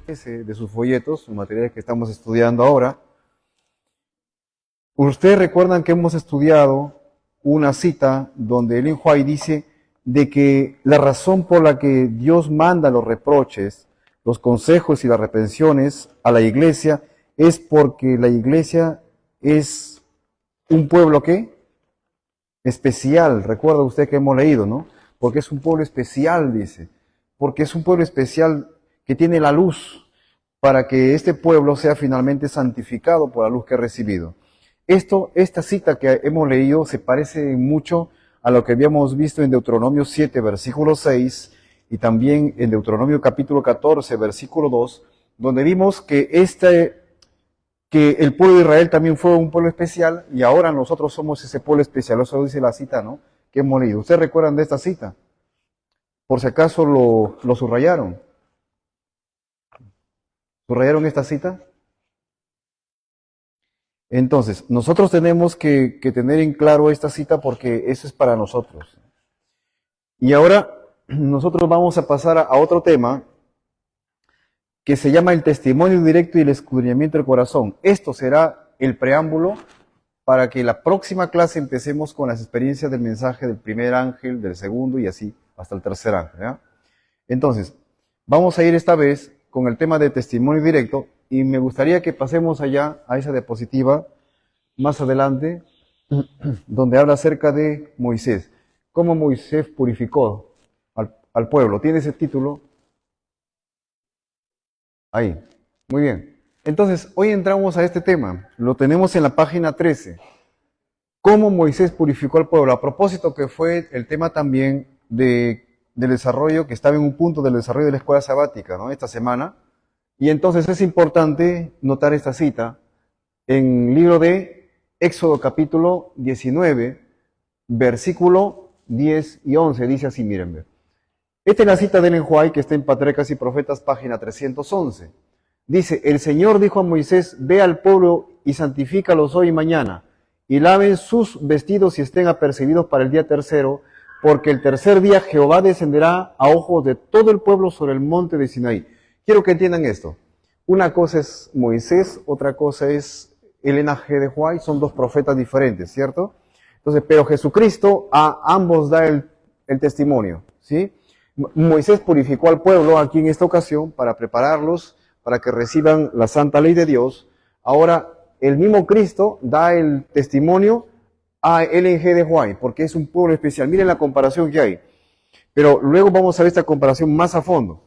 de sus folletos, los materiales que estamos estudiando ahora. Ustedes recuerdan que hemos estudiado una cita donde Ellen White dice de que la razón por la que Dios manda los reproches, los consejos y las reprensiones a la iglesia es porque la iglesia es un pueblo ¿qué? Especial. Recuerda usted que hemos leído, ¿no? Porque es un pueblo especial, dice. Porque es un pueblo especial que tiene la luz para que este pueblo sea finalmente santificado por la luz que ha recibido. Esta cita que hemos leído se parece mucho a lo que habíamos visto en Deuteronomio 7, versículo 6, y también en Deuteronomio capítulo 14, versículo 2, donde vimos que el pueblo de Israel también fue un pueblo especial, y ahora nosotros somos ese pueblo especial. Eso dice la cita, ¿no?, que hemos leído. ¿Ustedes recuerdan de esta cita? Por si acaso lo subrayaron. ¿Subrayaron esta cita? Entonces, nosotros tenemos que tener en claro esta cita porque eso es para nosotros. Y ahora nosotros vamos a pasar a otro tema que se llama el testimonio directo y el escudriñamiento del corazón. Esto será el preámbulo para que la próxima clase empecemos con las experiencias del mensaje del primer ángel, del segundo y así hasta el tercer ángel, ¿ya? Entonces, vamos a ir esta vez con el tema de testimonio directo. Y me gustaría que pasemos allá a esa diapositiva más adelante, donde habla acerca de Moisés. Cómo Moisés purificó al pueblo. ¿Tiene ese título? Ahí. Muy bien. Entonces, hoy entramos a este tema. Lo tenemos en la página 13. Cómo Moisés purificó al pueblo. A propósito que fue el tema también del desarrollo, que estaba en un punto del desarrollo de la escuela sabática, ¿no?, esta semana. Y entonces es importante notar esta cita en el libro de Éxodo capítulo 19, versículo 10 y 11. Dice así, miren. Esta es la cita de Ellen White que está en Patriarcas y Profetas, página 311. Dice, el Señor dijo a Moisés, ve al pueblo y santifícalos hoy y mañana, y laven sus vestidos y estén apercibidos para el día tercero, porque el tercer día Jehová descenderá a ojos de todo el pueblo sobre el monte de Sinaí. Quiero que entiendan esto. Una cosa es Moisés, otra cosa es Ellen G. White, son dos profetas diferentes, ¿cierto? Entonces, pero Jesucristo a ambos da el testimonio, ¿sí? Moisés purificó al pueblo aquí en esta ocasión para prepararlos para que reciban la santa ley de Dios. Ahora, el mismo Cristo da el testimonio a Ellen G. White, porque es un pueblo especial. Miren la comparación que hay. Pero luego vamos a ver esta comparación más a fondo.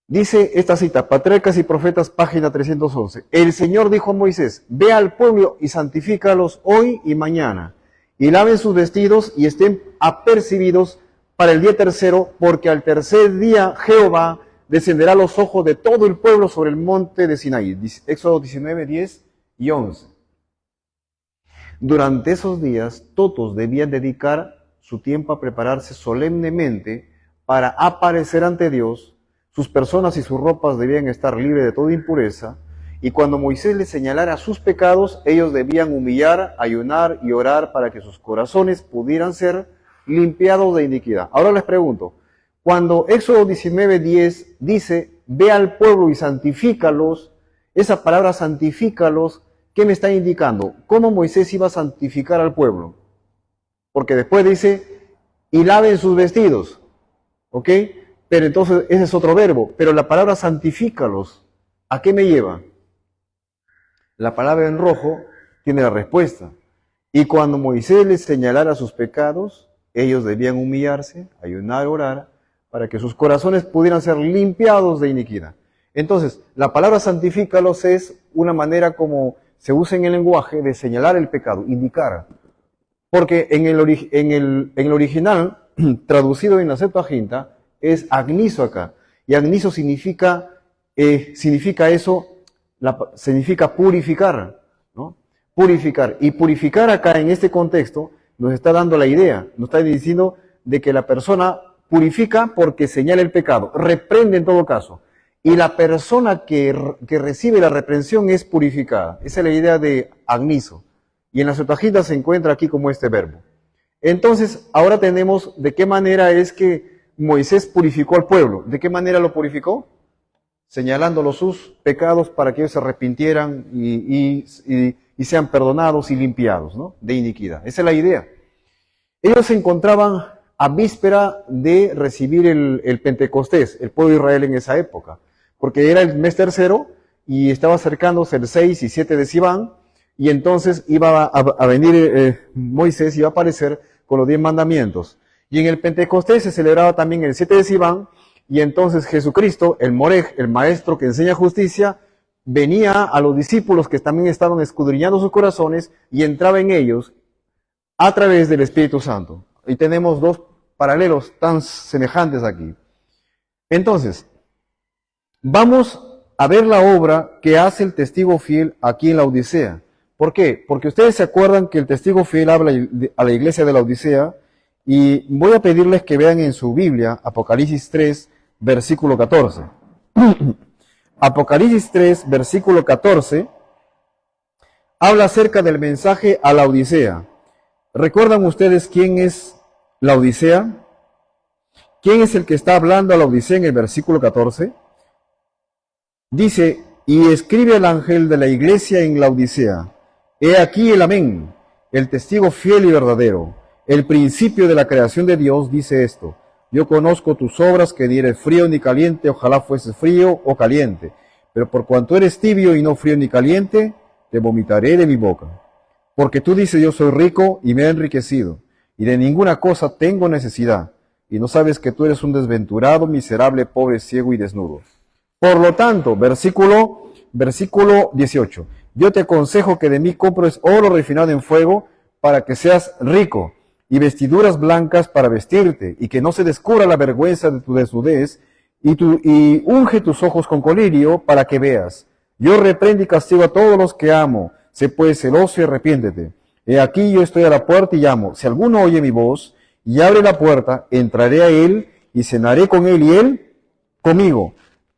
Dice esta cita, Patriarcas y Profetas, página 311. El Señor dijo a Moisés, ve al pueblo y santifícalos hoy y mañana, y laven sus vestidos y estén apercibidos para el día tercero, porque al tercer día Jehová descenderá a los ojos de todo el pueblo sobre el monte de Sinaí. Éxodo 19, 10 y 11. Durante esos días, todos debían dedicar su tiempo a prepararse solemnemente para aparecer ante Dios. Sus personas y sus ropas debían estar libres de toda impureza, y cuando Moisés les señalara sus pecados, ellos debían humillar, ayunar y orar para que sus corazones pudieran ser limpiados de iniquidad. Ahora les pregunto, cuando Éxodo 19:10 dice, ve al pueblo y santifícalos, esa palabra santifícalos, ¿qué me está indicando? ¿Cómo Moisés iba a santificar al pueblo? Porque después dice, y laven sus vestidos, ¿ok? Pero entonces ese es otro verbo. Pero la palabra santifícalos, ¿a qué me lleva? La palabra en rojo tiene la respuesta. Y cuando Moisés les señalara sus pecados, ellos debían humillarse, ayunar, orar, para que sus corazones pudieran ser limpiados de iniquidad. Entonces, la palabra santifícalos es una manera como se usa en el lenguaje de señalar el pecado, indicar. Porque en el original, traducido en la Septuaginta, es agnizo acá. Y agnizo significa eso, significa purificar, ¿no? Purificar. Y purificar acá en este contexto nos está dando la idea, nos está diciendo de que la persona purifica porque señala el pecado, reprende en todo caso. Y la persona que recibe la reprensión es purificada. Esa es la idea de agnizo. Y en la Septuaginta se encuentra aquí como este verbo. Entonces, ahora tenemos de qué manera es que Moisés purificó al pueblo. ¿De qué manera lo purificó? señalándolos sus pecados para que ellos se arrepintieran y sean perdonados y limpiados, ¿no?, de iniquidad. Esa es la idea. Ellos se encontraban a víspera de recibir el Pentecostés, el pueblo de Israel en esa época, porque era el mes tercero y estaba acercándose el 6 y 7 de Sivan, y entonces iba a venir Moisés, iba a aparecer con los 10 mandamientos. Y en el Pentecostés se celebraba también el 7 de Sivan, y entonces Jesucristo, el Morej, el maestro que enseña justicia, venía a los discípulos que también estaban escudriñando sus corazones y entraba en ellos a través del Espíritu Santo. Y tenemos dos paralelos tan semejantes aquí. Entonces, vamos a ver la obra que hace el testigo fiel aquí en la Odisea. ¿Por qué? Porque ustedes se acuerdan que el testigo fiel habla a la iglesia de la Odisea, y voy a pedirles que vean en su Biblia Apocalipsis 3, versículo 14. Apocalipsis 3, versículo 14, habla acerca del mensaje a la Odisea. ¿Recuerdan ustedes quién es la Odisea? ¿Quién es el que está hablando a la Odisea en el versículo 14? Dice, y escribe al ángel de la iglesia en la Odisea, he aquí el amén, el testigo fiel y verdadero, el principio de la creación de Dios, dice esto, yo conozco tus obras, que ni eres frío ni caliente, ojalá fueses frío o caliente, pero por cuanto eres tibio y no frío ni caliente, te vomitaré de mi boca. Porque tú dices, yo soy rico y me he enriquecido, y de ninguna cosa tengo necesidad, y no sabes que tú eres un desventurado, miserable, pobre, ciego y desnudo. Por lo tanto, versículo 18, yo te aconsejo que de mí compres oro refinado en fuego para que seas rico, y vestiduras blancas para vestirte, y que no se descubra la vergüenza de tu desnudez, y unge tus ojos con colirio para que veas. Yo reprendo y castigo a todos los que amo, sé pues celoso y arrepiéntete. He aquí yo estoy a la puerta y llamo. Si alguno oye mi voz y abre la puerta, entraré a él y cenaré con él y él conmigo.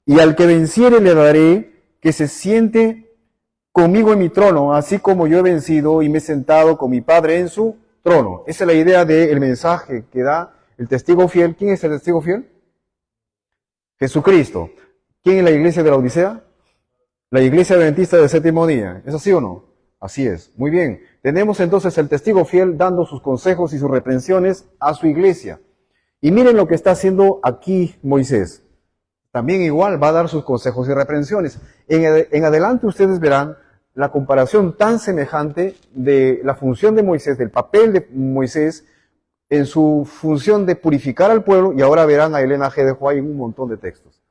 Y al que venciere le daré que se siente conmigo en mi trono, así como yo he vencido y me he sentado con mi Padre en su trono. Esa es la idea del mensaje que da el testigo fiel. ¿Quién es el testigo fiel? Jesucristo. ¿Quién es la iglesia de la Odisea? La iglesia adventista del séptimo día. ¿Es así o no? Así es. Muy bien. Tenemos entonces el testigo fiel dando sus consejos y sus reprensiones a su iglesia. Y miren lo que está haciendo aquí Moisés. También igual va a dar sus consejos y reprensiones. En adelante ustedes verán la comparación tan semejante de la función de Moisés, del papel de Moisés en su función de purificar al pueblo, y ahora verán a Elena G. de White en un montón de textos.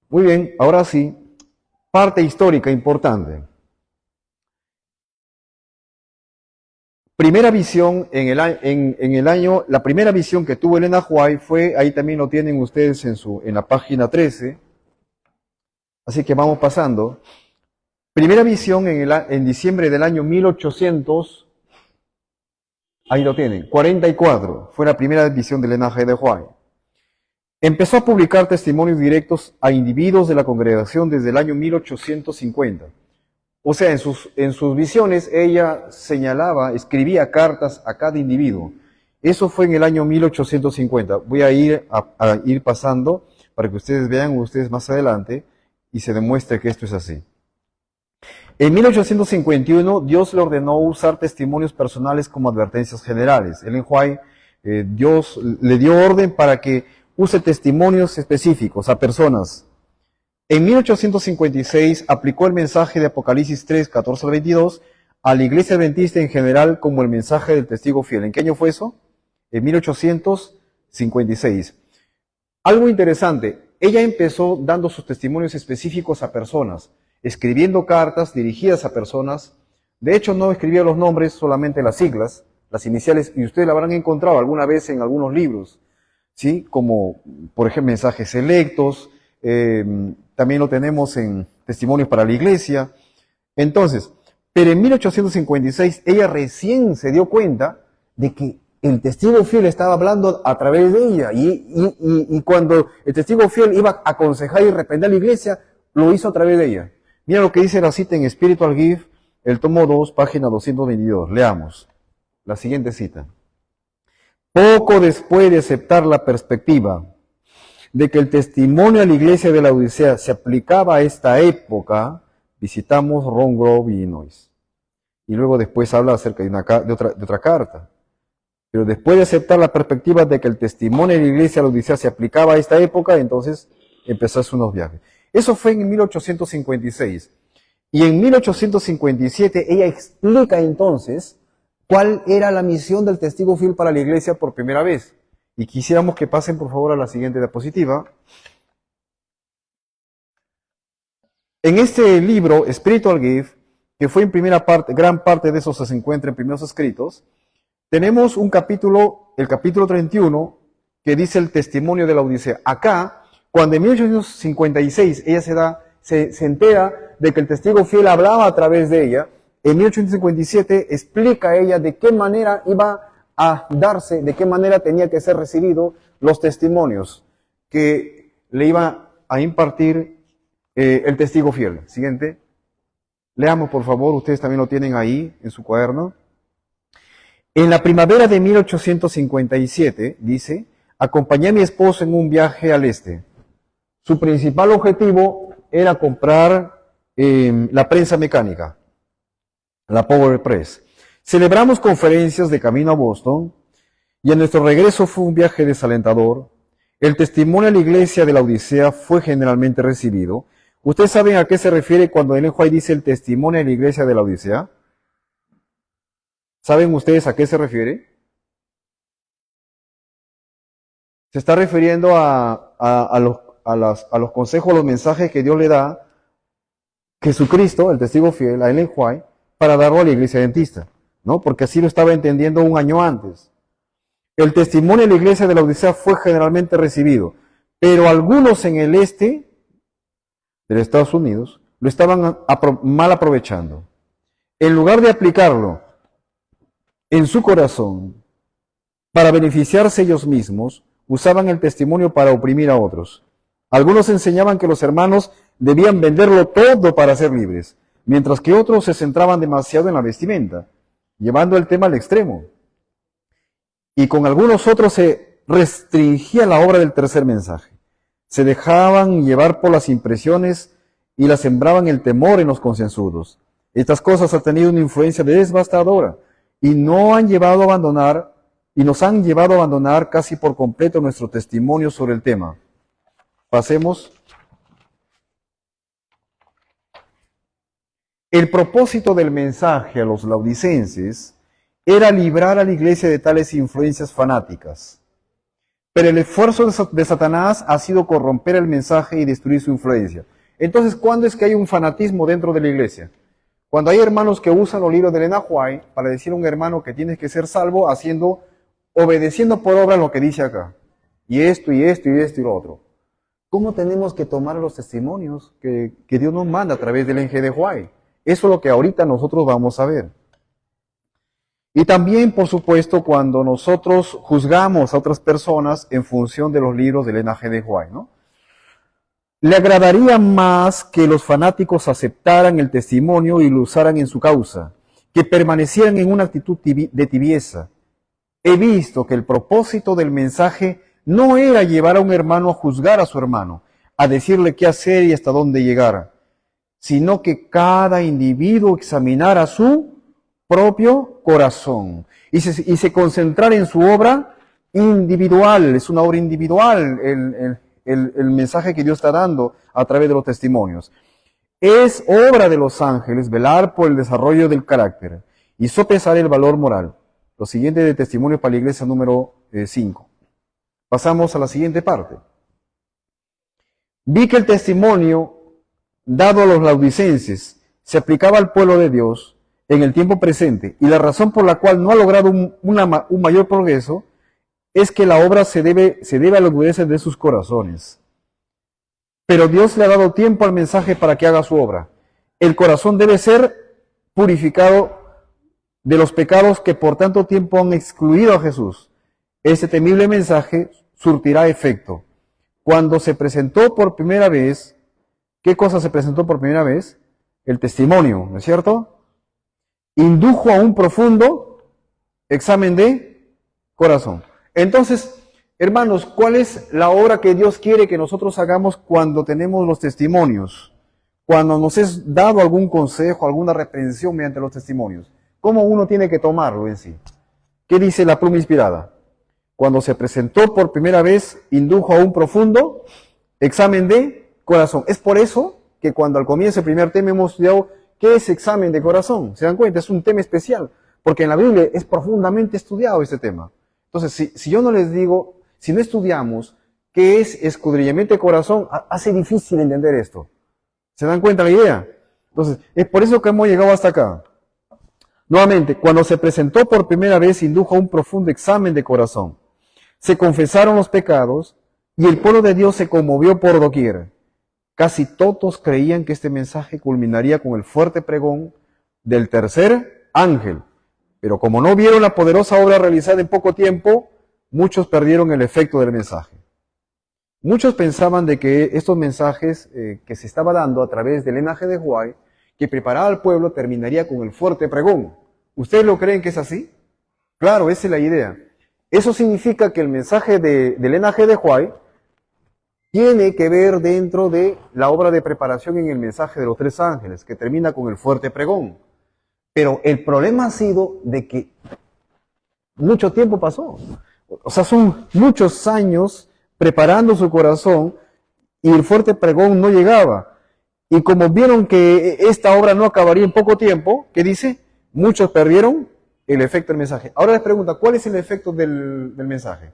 Muy bien, ahora sí, parte histórica importante. Primera visión la primera visión que tuvo Elena White fue, ahí también lo tienen ustedes en la página 13, así que vamos pasando. Primera visión en diciembre del año 1800, ahí lo tienen, 44, fue la primera visión de Elena G. de White. Empezó a publicar testimonios directos a individuos de la congregación desde el año 1850. O sea, en sus visiones ella señalaba, escribía cartas a cada individuo. Eso fue en el año 1850. Voy a ir pasando para que ustedes vean ustedes más adelante y se demuestre que esto es así. En 1851, Dios le ordenó usar testimonios personales como advertencias generales. Ellen White, Dios le dio orden para que use testimonios específicos a personas. En 1856 aplicó el mensaje de Apocalipsis 3, 14 al 22 a la iglesia adventista en general como el mensaje del testigo fiel. ¿En qué año fue eso? En 1856. Algo interesante, ella empezó dando sus testimonios específicos a personas, escribiendo cartas dirigidas a personas. De hecho, no escribía los nombres, solamente las siglas, las iniciales, y ustedes la habrán encontrado alguna vez en algunos libros, ¿sí? Como, por ejemplo, mensajes selectos, también lo tenemos en Testimonios para la Iglesia. Entonces, pero en 1856 ella recién se dio cuenta de que el testigo fiel estaba hablando a través de ella, y cuando el testigo fiel iba a aconsejar y reprender a la iglesia, lo hizo a través de ella. Mira lo que dice la cita en Spiritual Gift, el tomo 2, página 222. Leamos la siguiente cita. Poco después de aceptar la perspectiva de que el testimonio a la iglesia de la Odisea se aplicaba a esta época, visitamos Ron Grove y Illinois. Y luego después habla acerca de otra carta. Pero después de aceptar la perspectiva de que el testimonio de la iglesia de la Odisea se aplicaba a esta época, entonces empezó a hacer unos viajes. Eso fue en 1856. Y en 1857 ella explica entonces cuál era la misión del testigo fiel para la iglesia por primera vez. Y quisiéramos que pasen por favor a la siguiente diapositiva. En este libro, Spiritual Gift, que fue en primera parte, gran parte de eso se encuentra en primeros escritos, tenemos un capítulo, el capítulo 31, que dice el testimonio de la Odisea. Acá, cuando en 1856 ella se entera de que el testigo fiel hablaba a través de ella, en 1857 explica a ella de qué manera iba a darse, de qué manera tenía que ser recibido los testimonios que le iba a impartir el testigo fiel. Siguiente. Leamos, por favor, ustedes también lo tienen ahí en su cuaderno. En la primavera de 1857, dice, acompañé a mi esposo en un viaje al este. Su principal objetivo era comprar la prensa mecánica, la Power Press. Celebramos conferencias de camino a Boston y en nuestro regreso fue un viaje desalentador. El testimonio de la iglesia de la Odisea fue generalmente recibido. ¿Ustedes saben a qué se refiere cuando Ellen White dice el testimonio de la iglesia de la Odisea? ¿Saben ustedes a qué se refiere? Se está refiriendo a los consejos, a los mensajes que Dios le da Jesucristo, el testigo fiel, a Ellen White, para darlo a la iglesia adventista, ¿no? Porque así lo estaba entendiendo un año antes. El testimonio de la iglesia de la Odisea fue generalmente recibido, pero algunos en el este de los Estados Unidos lo estaban mal aprovechando. En lugar de aplicarlo en su corazón para beneficiarse ellos mismos, usaban el testimonio para oprimir a otros. Algunos enseñaban que los hermanos debían venderlo todo para ser libres, mientras que otros se centraban demasiado en la vestimenta, llevando el tema al extremo. Y con algunos otros se restringía la obra del tercer mensaje. Se dejaban llevar por las impresiones y las sembraban el temor en los concienzudos. Estas cosas han tenido una influencia devastadora y nos han llevado a abandonar casi por completo nuestro testimonio sobre el tema. Pasemos. El propósito del mensaje a los laodicenses era librar a la iglesia de tales influencias fanáticas. Pero el esfuerzo de Satanás ha sido corromper el mensaje y destruir su influencia. Entonces, ¿cuándo es que hay un fanatismo dentro de la iglesia? Cuando hay hermanos que usan los libros de Ellen White para decir a un hermano que tienes que ser salvo obedeciendo por obra lo que dice acá. Y esto, y esto, y esto, y lo otro. ¿Cómo tenemos que tomar los testimonios que Dios nos manda a través del Ellen G. White? Eso es lo que ahorita nosotros vamos a ver. Y también, por supuesto, cuando nosotros juzgamos a otras personas en función de los libros de Ellen G. White, ¿no? Le agradaría más que los fanáticos aceptaran el testimonio y lo usaran en su causa, que permanecieran en una actitud de tibieza. He visto que el propósito del mensaje no era llevar a un hermano a juzgar a su hermano, a decirle qué hacer y hasta dónde llegar, sino que cada individuo examinara su propio corazón y se concentrara en su obra individual. Es una obra individual el mensaje que Dios está dando a través de los testimonios. Es obra de los ángeles velar por el desarrollo del carácter y sopesar el valor moral. Lo siguiente de testimonio para la iglesia número 5. Pasamos a la siguiente parte. Vi que el testimonio dado a los laodicenses se aplicaba al pueblo de Dios en el tiempo presente, y la razón por la cual no ha logrado un mayor progreso es que la obra se debe a la dureza de sus corazones. Pero Dios le ha dado tiempo al mensaje para que haga su obra. El corazón debe ser purificado de los pecados que por tanto tiempo han excluido a Jesús. Este temible mensaje surtirá efecto. Cuando se presentó por primera vez, ¿qué cosa se presentó por primera vez? El testimonio, ¿no es cierto? Indujo a un profundo examen de corazón. Entonces, Hermanos, ¿cuál es la obra que Dios quiere que nosotros hagamos cuando tenemos los testimonios? Cuando nos es dado algún consejo, alguna reprensión mediante los testimonios. ¿Cómo uno tiene que tomarlo en sí? ¿Qué dice la pluma inspirada? Cuando se presentó por primera vez, indujo a un profundo examen de corazón. Es por eso que cuando al comienzo del primer tema hemos estudiado qué es examen de corazón. ¿Se dan cuenta? Es un tema especial, porque en la Biblia es profundamente estudiado este tema. Entonces, si yo no les digo, si no estudiamos qué es escudriñamiento de corazón, hace difícil entender esto. ¿Se dan cuenta la idea? Entonces, es por eso que hemos llegado hasta acá. Nuevamente, cuando se presentó por primera vez, indujo a un profundo examen de corazón. Se confesaron los pecados y el pueblo de Dios se conmovió por doquier. Casi todos creían que este mensaje culminaría con el fuerte pregón del tercer ángel. Pero como no vieron la poderosa obra realizada en poco tiempo, muchos perdieron el efecto del mensaje. Muchos pensaban de que estos mensajes que se estaba dando a través del linaje de Huay, que preparaba al pueblo, terminaría con el fuerte pregón. ¿Ustedes lo creen que es así? Claro, esa es la idea. Eso significa que el mensaje del linaje de Huay tiene que ver dentro de la obra de preparación en el mensaje de los tres ángeles, que termina con el fuerte pregón. Pero el problema ha sido de que mucho tiempo pasó. O sea, son muchos años preparando su corazón y el fuerte pregón no llegaba. Y como vieron que esta obra no acabaría en poco tiempo, ¿qué dice? Muchos perdieron el efecto del mensaje. Ahora les pregunta, ¿cuál es el efecto del mensaje?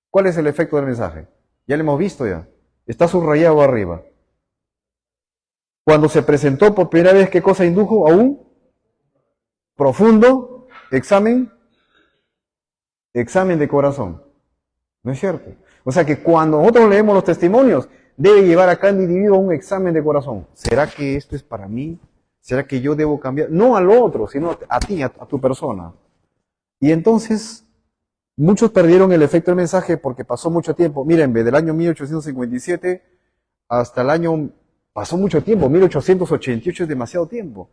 ¿Cuál es el efecto del mensaje? Ya lo hemos visto ya. Está subrayado arriba. Cuando se presentó por primera vez, ¿qué cosa indujo? A un profundo examen de corazón. ¿No es cierto? O sea que cuando nosotros leemos los testimonios, debe llevar a cada individuo un examen de corazón. ¿Será que esto es para mí? ¿Será que yo debo cambiar? No al otro, sino a ti, a tu persona. Y entonces, muchos perdieron el efecto del mensaje porque pasó mucho tiempo. Miren, del año 1857 hasta el año, pasó mucho tiempo, 1888 es demasiado tiempo.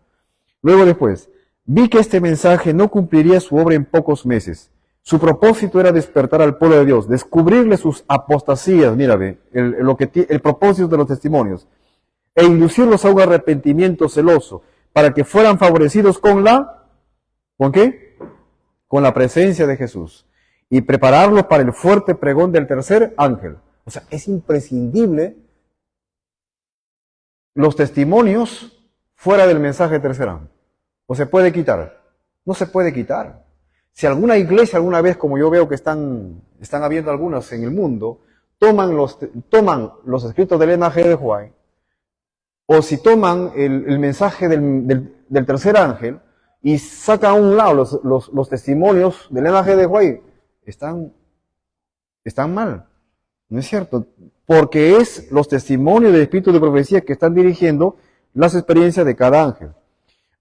Luego después, vi que este mensaje no cumpliría su obra en pocos meses. Su propósito era despertar al pueblo de Dios, descubrirle sus apostasías, mírame, el propósito de los testimonios, e inducirlos a un arrepentimiento celoso, para que fueran favorecidos ¿con qué? Con la presencia de Jesús, y prepararlos para el fuerte pregón del tercer ángel. O sea, es imprescindible los testimonios fuera del mensaje del tercer ángel. ¿O se puede quitar? No se puede quitar. Si alguna iglesia alguna vez, como yo veo que están habiendo algunas en el mundo, toman los escritos del linaje de Huay, o si toman el mensaje del tercer ángel y sacan a un lado los testimonios del linaje de Huay, están mal, ¿no es cierto? Porque es los testimonios del espíritu de profecía que están dirigiendo las experiencias de cada ángel.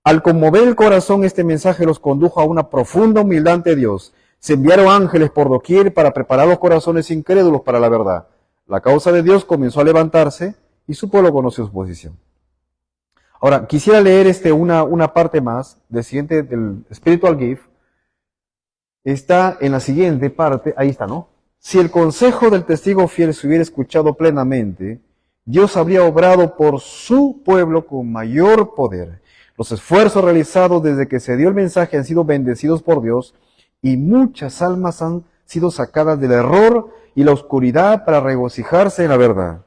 Al conmover el corazón, este mensaje los condujo a una profunda humildad ante Dios. Se enviaron ángeles por doquier para preparar los corazones incrédulos para la verdad. La causa de Dios comenzó a levantarse y su pueblo conoció su posición. Ahora, quisiera leer una parte más del Spiritual Gift. Está en la siguiente parte, ahí está, ¿no? Si el consejo del testigo fiel se hubiera escuchado plenamente, Dios habría obrado por su pueblo con mayor poder. Los esfuerzos realizados desde que se dio el mensaje han sido bendecidos por Dios y muchas almas han sido sacadas del error y la oscuridad para regocijarse en la verdad.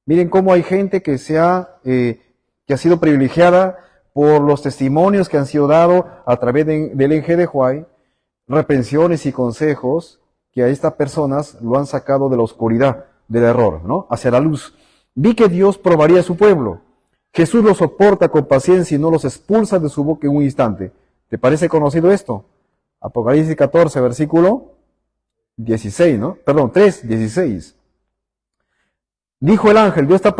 Miren cómo hay gente que ha sido privilegiada por los testimonios que han sido dados a través del NG de Huay, reprensiones y consejos que a estas personas lo han sacado de la oscuridad, del error, ¿no? Hacia la luz. Vi que Dios probaría a su pueblo. Jesús los soporta con paciencia y no los expulsa de su boca en un instante. ¿Te parece conocido esto? Apocalipsis 14, versículo 16, ¿no? Perdón, 3, 16. Dijo el ángel, Dios está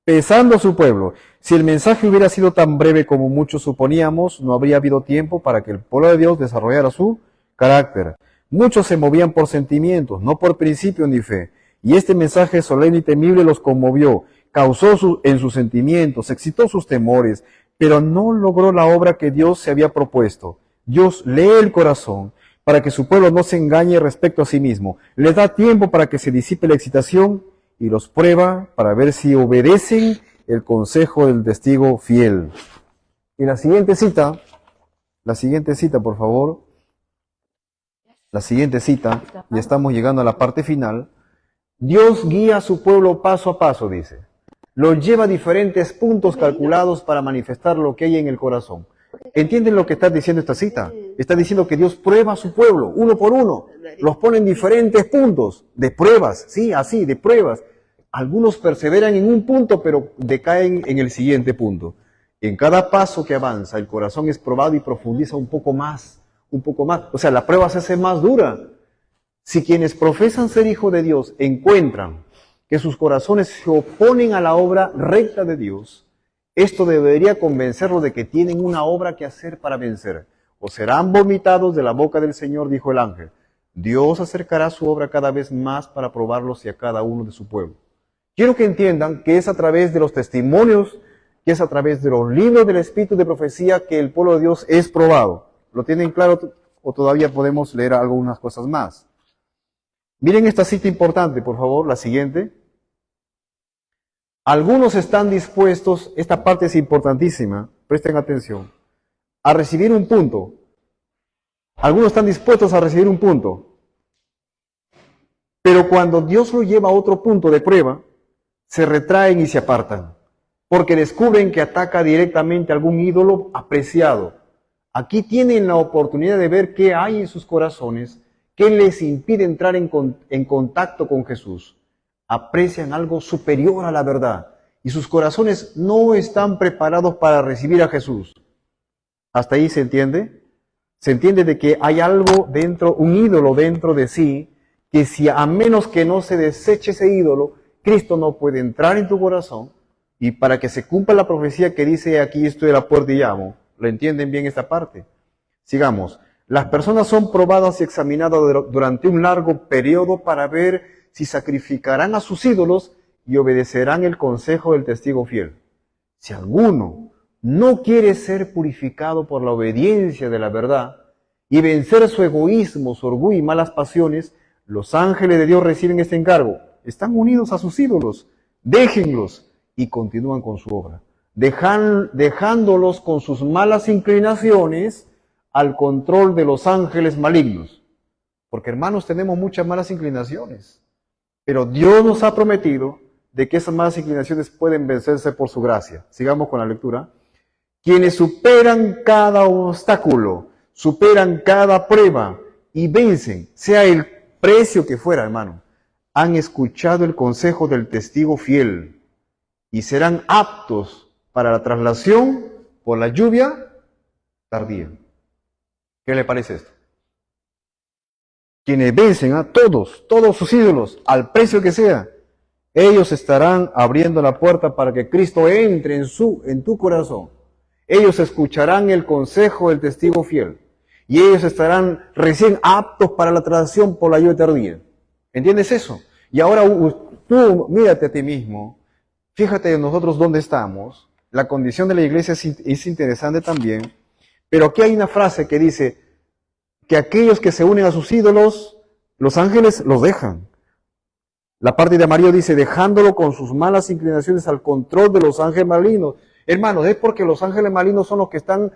pesando a su pueblo. Si el mensaje hubiera sido tan breve como muchos suponíamos, no habría habido tiempo para que el pueblo de Dios desarrollara su carácter. Muchos se movían por sentimientos, no por principio ni fe. Y este mensaje solemne y temible los conmovió, causó en sus sentimientos, excitó sus temores, pero no logró la obra que Dios se había propuesto. Dios lee el corazón, para que su pueblo no se engañe respecto a sí mismo. Les da tiempo para que se disipe la excitación y los prueba para ver si obedecen el consejo del testigo fiel. Y la siguiente cita, por favor. La siguiente cita, y estamos llegando a la parte final. Dios guía a su pueblo paso a paso, dice. Lo lleva a diferentes puntos calculados para manifestar lo que hay en el corazón. ¿Entienden lo que está diciendo esta cita? Está diciendo que Dios prueba a su pueblo, uno por uno. Los pone en diferentes puntos de pruebas, sí, así, de pruebas. Algunos perseveran en un punto, pero decaen en el siguiente punto. En cada paso que avanza, el corazón es probado y profundiza un poco más, un poco más. O sea, la prueba se hace más dura. Si quienes profesan ser hijos de Dios encuentran que sus corazones se oponen a la obra recta de Dios, esto debería convencerlos de que tienen una obra que hacer para vencer. O serán vomitados de la boca del Señor, dijo el ángel. Dios acercará su obra cada vez más para probarlos y a cada uno de su pueblo. Quiero que entiendan que es a través de los testimonios, que es a través de los libros del Espíritu de profecía que el pueblo de Dios es probado. ¿Lo tienen claro o todavía podemos leer algunas cosas más? Miren esta cita importante, por favor, la siguiente. Algunos están dispuestos, esta parte es importantísima, presten atención, a recibir un punto. Algunos están dispuestos a recibir un punto. Pero cuando Dios lo lleva a otro punto de prueba, se retraen y se apartan, porque descubren que ataca directamente a algún ídolo apreciado. Aquí tienen la oportunidad de ver qué hay en sus corazones, qué les impide entrar en contacto con Jesús. Aprecian algo superior a la verdad y sus corazones no están preparados para recibir a Jesús. ¿Hasta ahí se entiende? Se entiende de que hay algo dentro, un ídolo dentro de sí, que si a menos que no se deseche ese ídolo, Cristo no puede entrar en tu corazón. Y para que se cumpla la profecía que dice aquí estoy a la puerta y llamo, ¿lo entienden bien esta parte? Sigamos. Las personas son probadas y examinadas durante un largo periodo para ver si sacrificarán a sus ídolos y obedecerán el consejo del testigo fiel. Si alguno no quiere ser purificado por la obediencia de la verdad y vencer su egoísmo, su orgullo y malas pasiones, los ángeles de Dios reciben este encargo. Están unidos a sus ídolos, déjenlos y continúan con su obra, dejándolos con sus malas inclinaciones al control de los ángeles malignos. Porque hermanos, tenemos muchas malas inclinaciones, pero Dios nos ha prometido de que esas malas inclinaciones pueden vencerse por su gracia. Sigamos con la lectura. Quienes superan cada obstáculo, superan cada prueba y vencen, sea el precio que fuera, hermano, han escuchado el consejo del testigo fiel y serán aptos para la traslación por la lluvia tardía. ¿Qué le parece esto? Quienes vencen a todos sus ídolos, al precio que sea, ellos estarán abriendo la puerta para que Cristo entre en tu corazón. Ellos escucharán el consejo del testigo fiel y ellos estarán recién aptos para la traslación por la lluvia tardía. ¿Entiendes eso? Y ahora tú mírate a ti mismo, fíjate nosotros dónde estamos. La condición de la iglesia es interesante también, pero aquí hay una frase que dice que aquellos que se unen a sus ídolos, los ángeles los dejan. La parte de amarillo dice, dejándolo con sus malas inclinaciones al control de los ángeles malignos. Hermanos, es porque los ángeles malignos son los que están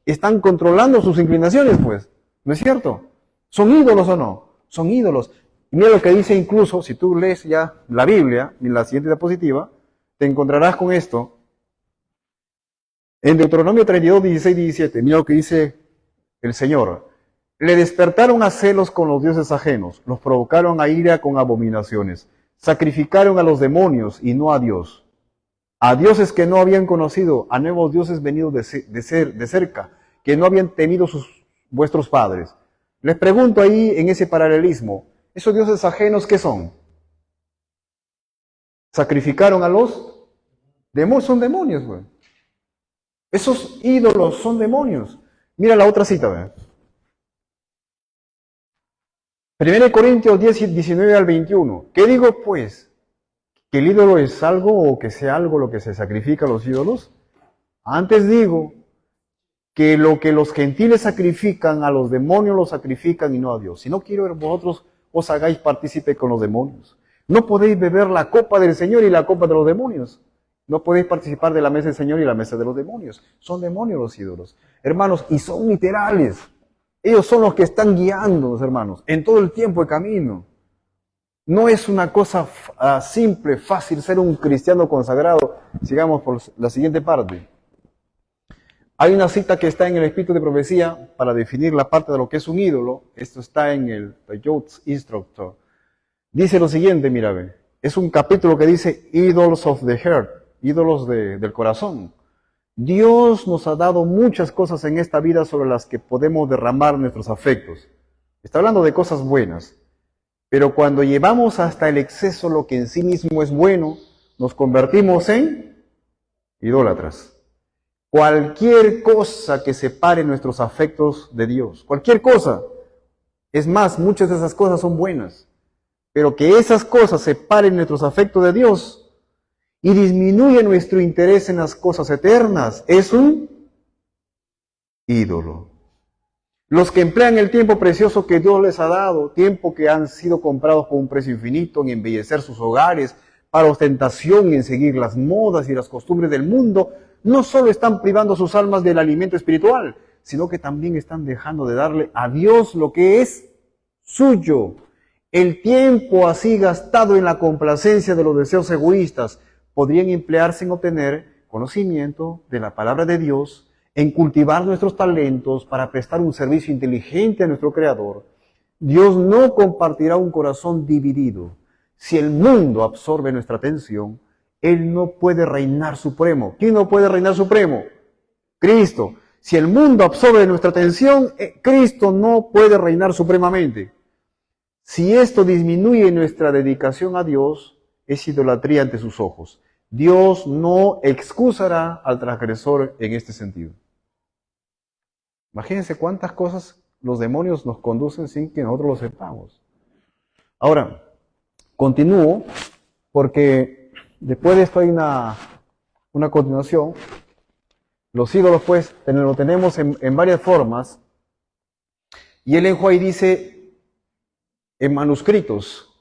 están controlando sus inclinaciones, pues. ¿No es cierto? ¿Son ídolos o no? Son ídolos. Y mira lo que dice incluso, si tú lees ya la Biblia, en la siguiente diapositiva, te encontrarás con esto. En Deuteronomio 32, 16 y 17, mira lo que dice el Señor. Le despertaron a celos con los dioses ajenos, los provocaron a ira con abominaciones, sacrificaron a los demonios y no a Dios, a dioses que no habían conocido, a nuevos dioses venidos de cerca, que no habían temido vuestros padres. Les pregunto ahí en ese paralelismo, ¿esos dioses ajenos qué son? Sacrificaron a los demonios, son demonios, güey. Esos ídolos son demonios. Mira la otra cita, ¿verdad? 1 Corintios 10, 19 al 21. ¿Qué digo pues? ¿Que el ídolo es algo o que sea algo lo que se sacrifica a los ídolos? Antes digo que lo que los gentiles sacrifican, a los demonios los sacrifican y no a Dios. Si no quiero que vosotros os hagáis partícipe con los demonios. No podéis beber la copa del Señor y la copa de los demonios. No podéis participar de la mesa del Señor y la mesa de los demonios. Son demonios los ídolos. Hermanos, y son literales. Ellos son los que están guiándonos, hermanos, en todo el tiempo de camino. No es una cosa simple, fácil ser un cristiano consagrado. Sigamos por la siguiente parte. Hay una cita que está en el Espíritu de Profecía para definir la parte de lo que es un ídolo. Esto está en el Youth Instructor. Dice lo siguiente, mira, ve. Es un capítulo que dice Idols of the Heart, ídolos del corazón. Dios nos ha dado muchas cosas en esta vida sobre las que podemos derramar nuestros afectos. Está hablando de cosas buenas. Pero cuando llevamos hasta el exceso lo que en sí mismo es bueno, nos convertimos en idólatras. Cualquier cosa que separe nuestros afectos de Dios, cualquier cosa. Es más, muchas de esas cosas son buenas. Pero que esas cosas separen nuestros afectos de Dios y disminuyen nuestro interés en las cosas eternas, es un ídolo. Los que emplean el tiempo precioso que Dios les ha dado, tiempo que han sido comprados por un precio infinito en embellecer sus hogares, para ostentación, en seguir las modas y las costumbres del mundo, no solo están privando sus almas del alimento espiritual, sino que también están dejando de darle a Dios lo que es suyo. El tiempo así gastado en la complacencia de los deseos egoístas podrían emplearse en obtener conocimiento de la palabra de Dios, en cultivar nuestros talentos para prestar un servicio inteligente a nuestro Creador. Dios no compartirá un corazón dividido. Si el mundo absorbe nuestra atención, Él no puede reinar supremo. ¿Quién no puede reinar supremo? Cristo. Si el mundo absorbe nuestra atención, Cristo no puede reinar supremamente. Si esto disminuye nuestra dedicación a Dios, es idolatría ante sus ojos. Dios no excusará al transgresor en este sentido. Imagínense cuántas cosas los demonios nos conducen sin que nosotros lo sepamos. Ahora, continúo, porque después de esto hay una continuación. Los ídolos, pues, lo tenemos en varias formas. Y Ellen White dice, en manuscritos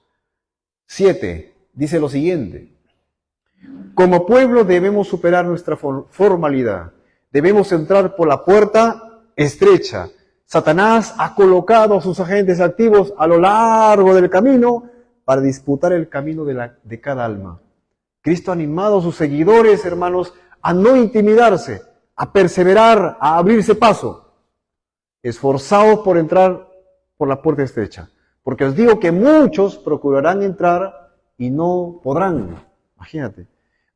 7, dice lo siguiente: como pueblo debemos superar nuestra formalidad. Debemos entrar por la puerta estrecha. Satanás ha colocado a sus agentes activos a lo largo del camino para disputar el camino de cada alma. Cristo ha animado a sus seguidores, hermanos, a no intimidarse, a perseverar, a abrirse paso, esforzados por entrar por la puerta estrecha. Porque os digo que muchos procurarán entrar y no podrán. Imagínate.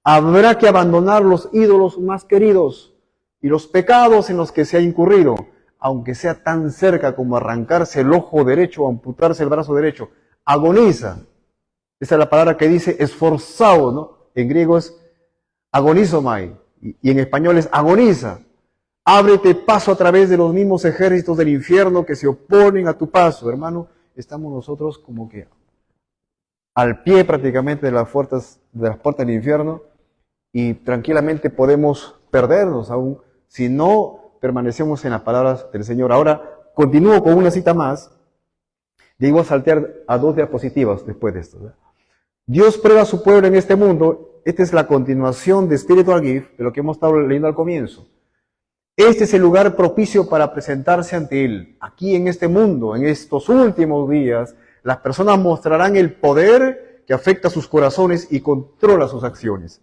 Habrá que abandonar los ídolos más queridos y los pecados en los que se ha incurrido, aunque sea tan cerca como arrancarse el ojo derecho o amputarse el brazo derecho. Agoniza. Esa es la palabra que dice esforzado, ¿no? En griego es agonizomai y en español es agoniza. Ábrete paso a través de los mismos ejércitos del infierno que se oponen a tu paso, hermano. Estamos nosotros como que al pie prácticamente de las puertas del infierno y tranquilamente podemos perdernos aún si no permanecemos en las palabras del Señor. Ahora continúo con una cita más. Ya iba a saltear a 2 diapositivas después de esto, ¿verdad? Dios prueba a su pueblo en este mundo. Esta es la continuación de Spiritual Gift, de lo que hemos estado leyendo al comienzo. Este es el lugar propicio para presentarse ante Él. Aquí en este mundo, en estos últimos días, las personas mostrarán el poder que afecta a sus corazones y controla sus acciones.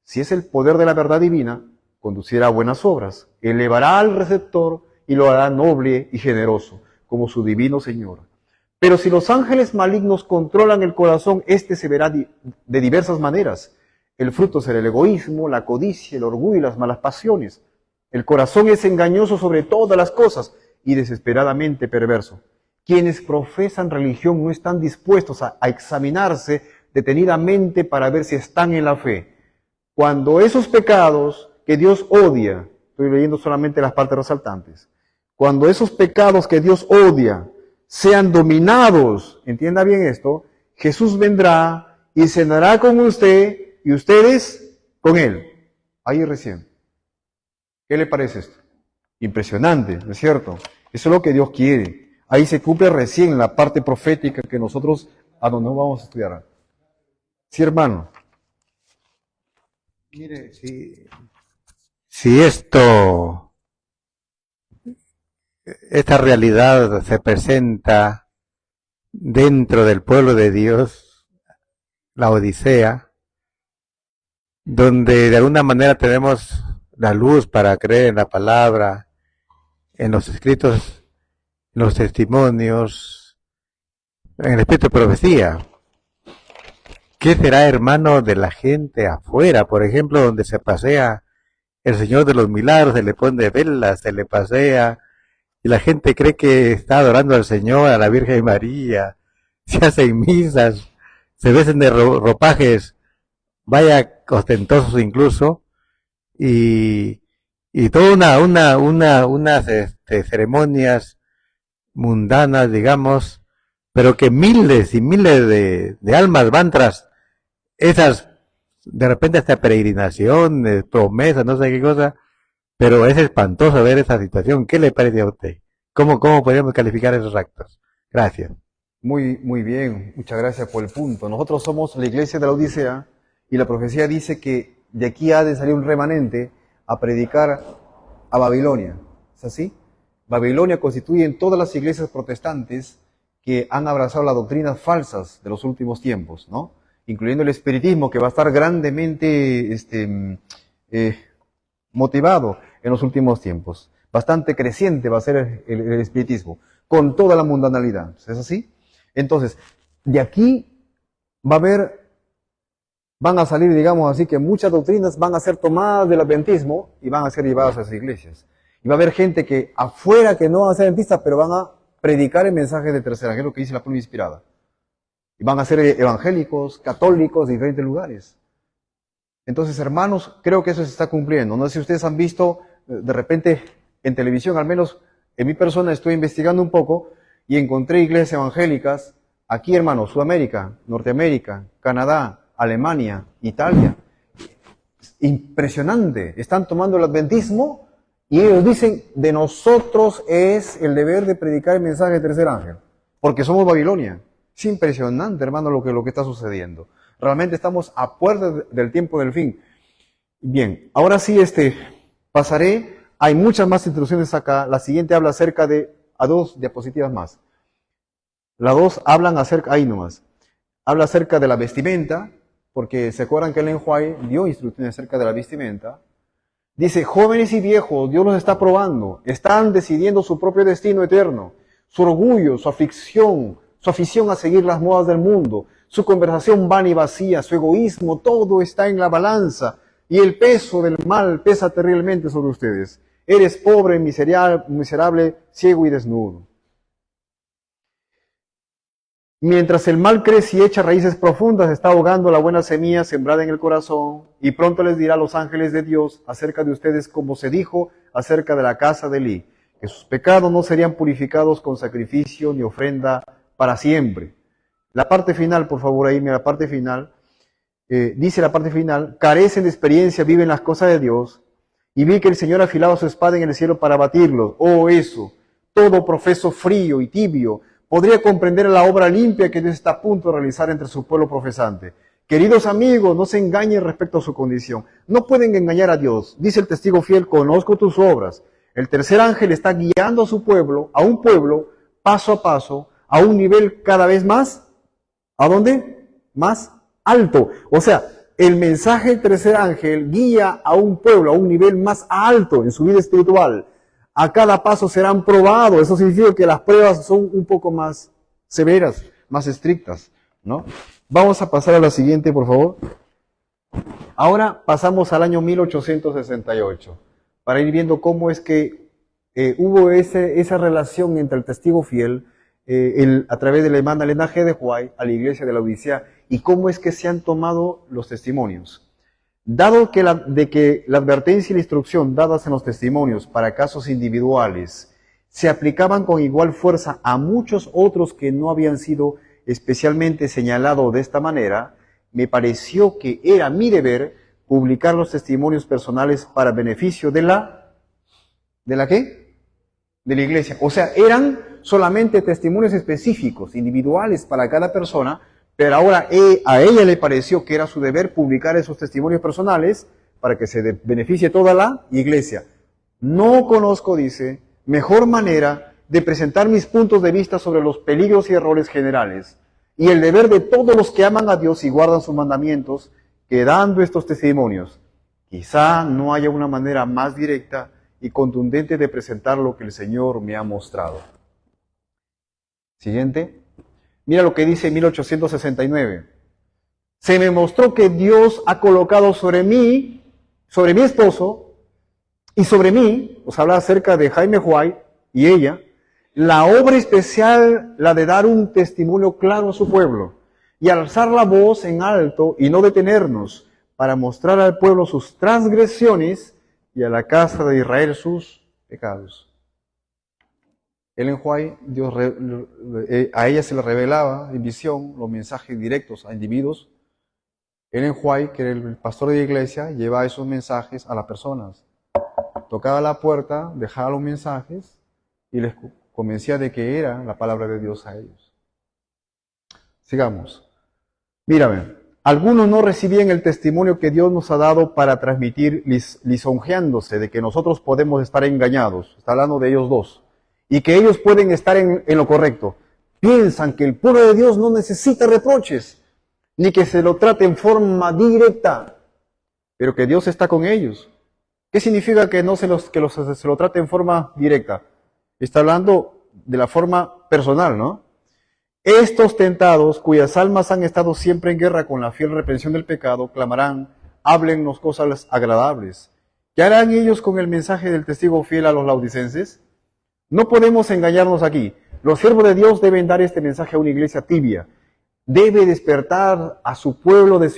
Si es el poder de la verdad divina, conducirá a buenas obras, elevará al receptor y lo hará noble y generoso, como su divino Señor. Pero si los ángeles malignos controlan el corazón, este se verá de diversas maneras. El fruto será el egoísmo, la codicia, el orgullo y las malas pasiones. El corazón es engañoso sobre todas las cosas y desesperadamente perverso. Quienes profesan religión no están dispuestos a examinarse detenidamente para ver si están en la fe. Cuando esos pecados que Dios odia, estoy leyendo solamente las partes resaltantes, cuando esos pecados que Dios odia sean dominados, entienda bien esto, Jesús vendrá y cenará con usted y ustedes con Él. Ahí recién. ¿Qué le parece esto? Impresionante, ¿no es cierto? Eso es lo que Dios quiere. Ahí se cumple recién la parte profética que nosotros a donde vamos a estudiar. Sí, hermano. Mire, si esta realidad se presenta dentro del pueblo de Dios, la Odisea, donde de alguna manera tenemos la luz para creer en la palabra, en los escritos, en los testimonios, en el espíritu de profecía. ¿Qué será, hermano, de la gente afuera? Por ejemplo, donde se pasea el Señor de los Milagros, se le pone velas, se le pasea, y la gente cree que está adorando al Señor, a la Virgen María, se hacen misas, se visten de ropajes, vaya ostentosos incluso, y, y toda unas ceremonias mundanas, digamos, pero que miles y miles de almas van tras esas, de repente hasta peregrinaciones, promesas, no sé qué cosa, pero es espantoso ver esa situación. ¿Qué le parece a usted? ¿Cómo podríamos calificar esos actos? Gracias. Muy bien, muchas gracias por el punto. Nosotros somos la iglesia de la Odisea y la profecía dice que de aquí ha de salir un remanente a predicar a Babilonia. ¿Es así? Babilonia constituye en todas las iglesias protestantes que han abrazado las doctrinas falsas de los últimos tiempos, ¿no? Incluyendo el espiritismo, que va a estar grandemente motivado en los últimos tiempos. Bastante creciente va a ser el espiritismo, con toda la mundanalidad. ¿Es así? Entonces, de aquí van a salir, digamos así, que muchas doctrinas van a ser tomadas del adventismo y van a ser llevadas a esas iglesias. Y va a haber gente que afuera que no van a ser adventistas, pero van a predicar el mensaje de tercer ángel, lo que dice la pluma inspirada. Y van a ser evangélicos, católicos, de diferentes lugares. Entonces, hermanos, creo que eso se está cumpliendo. No sé si ustedes han visto, de repente, en televisión, al menos en mi persona, estoy investigando un poco y encontré iglesias evangélicas aquí, hermanos, Sudamérica, Norteamérica, Canadá, Alemania, Italia. Impresionante. Están tomando el adventismo y ellos dicen, de nosotros es el deber de predicar el mensaje del tercer ángel, porque somos Babilonia. Es impresionante, hermano, lo que está sucediendo. Realmente estamos a puertas del tiempo del fin. Bien, ahora sí, pasaré. Hay muchas más instrucciones acá. La siguiente habla acerca a 2 diapositivas más. Las 2 hablan acerca, ahí nomás. Habla acerca de la vestimenta, porque se acuerdan que Ellen White dio instrucciones acerca de la vestimenta. Dice, jóvenes y viejos, Dios los está probando. Están decidiendo su propio destino eterno. Su orgullo, su afición a seguir las modas del mundo, su conversación vana y vacía, su egoísmo, todo está en la balanza y el peso del mal pesa terriblemente sobre ustedes. Eres pobre, miserable, ciego y desnudo. Mientras el mal crece y echa raíces profundas, está ahogando la buena semilla sembrada en el corazón, y pronto les dirá a los ángeles de Dios acerca de ustedes como se dijo acerca de la casa de Elí, que sus pecados no serían purificados con sacrificio ni ofrenda para siempre. La parte final, por favor, ahí, mira, la parte final, dice la parte final, carecen de experiencia, viven las cosas de Dios, y vi que el Señor afilaba su espada en el cielo para batirlos. Oh, eso, todo profeso frío y tibio podría comprender la obra limpia que Dios está a punto de realizar entre su pueblo profesante. Queridos amigos, no se engañen respecto a su condición. No pueden engañar a Dios. Dice el testigo fiel, conozco tus obras. El tercer ángel está guiando a su pueblo, a un pueblo, paso a paso, a un nivel cada vez más, ¿a dónde? Más alto. O sea, el mensaje del tercer ángel guía a un pueblo a un nivel más alto en su vida espiritual. A cada paso serán probados. Eso significa que las pruebas son un poco más severas, más estrictas, ¿no? Vamos a pasar a la siguiente, por favor. Ahora pasamos al año 1868, para ir viendo cómo es que hubo esa relación entre el testigo fiel, a través de la hermana Elena G. de White a la iglesia de la Odisea, y cómo es que se han tomado los testimonios. Dado que la advertencia y la instrucción dadas en los testimonios para casos individuales se aplicaban con igual fuerza a muchos otros que no habían sido especialmente señalados de esta manera, me pareció que era mi deber publicar los testimonios personales para beneficio de la ¿De la qué? De la iglesia. O sea, eran solamente testimonios específicos, individuales para cada persona, pero ahora a ella le pareció que era su deber publicar esos testimonios personales para que se beneficie toda la iglesia. No conozco, dice, mejor manera de presentar mis puntos de vista sobre los peligros y errores generales y el deber de todos los que aman a Dios y guardan sus mandamientos, que dando estos testimonios. Quizá no haya una manera más directa y contundente de presentar lo que el Señor me ha mostrado. Siguiente. Mira lo que dice 1869. Se me mostró que Dios ha colocado sobre mi esposo y sobre mí, os habla acerca de Jaime White y ella, la obra especial, la de dar un testimonio claro a su pueblo y alzar la voz en alto y no detenernos para mostrar al pueblo sus transgresiones y a la casa de Israel sus pecados. Ellen White, a ella se le revelaba en visión los mensajes directos a individuos. Ellen White, que era el pastor de la iglesia, llevaba esos mensajes a las personas. Tocaba la puerta, dejaba los mensajes y les convencía de que era la palabra de Dios a ellos. Sigamos. Mírame, algunos no recibían el testimonio que Dios nos ha dado para transmitir lisonjeándose de que nosotros podemos estar engañados. Está hablando de ellos dos. Y que ellos pueden estar en lo correcto. Piensan que el pueblo de Dios no necesita reproches, ni que se lo trate en forma directa, pero que Dios está con ellos. ¿Qué significa que no se lo trate en forma directa? Está hablando de la forma personal, ¿no? Estos tentados, cuyas almas han estado siempre en guerra con la fiel reprensión del pecado, clamarán, háblennos cosas agradables. ¿Qué harán ellos con el mensaje del testigo fiel a los laodicenses? No podemos engañarnos aquí. Los siervos de Dios deben dar este mensaje a una iglesia tibia. Debe despertar a su pueblo de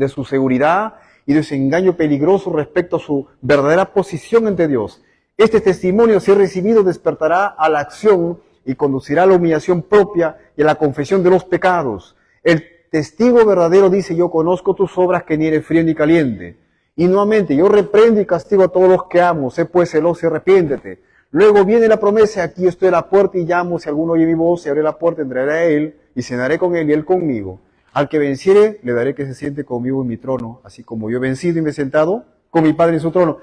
su seguridad y de su engaño peligroso respecto a su verdadera posición ante Dios. Este testimonio, si es recibido, despertará a la acción y conducirá a la humillación propia y a la confesión de los pecados. El testigo verdadero dice, yo conozco tus obras, que ni eres frío ni caliente. Y nuevamente, yo reprendo y castigo a todos los que amo, sé pues celoso y arrepiéntete. Luego viene la promesa, aquí estoy a la puerta y llamo, si alguno oye mi voz, y abre la puerta, entraré a él, y cenaré con él y él conmigo. Al que venciere, le daré que se siente conmigo en mi trono, así como yo he vencido y me he sentado con mi Padre en su trono.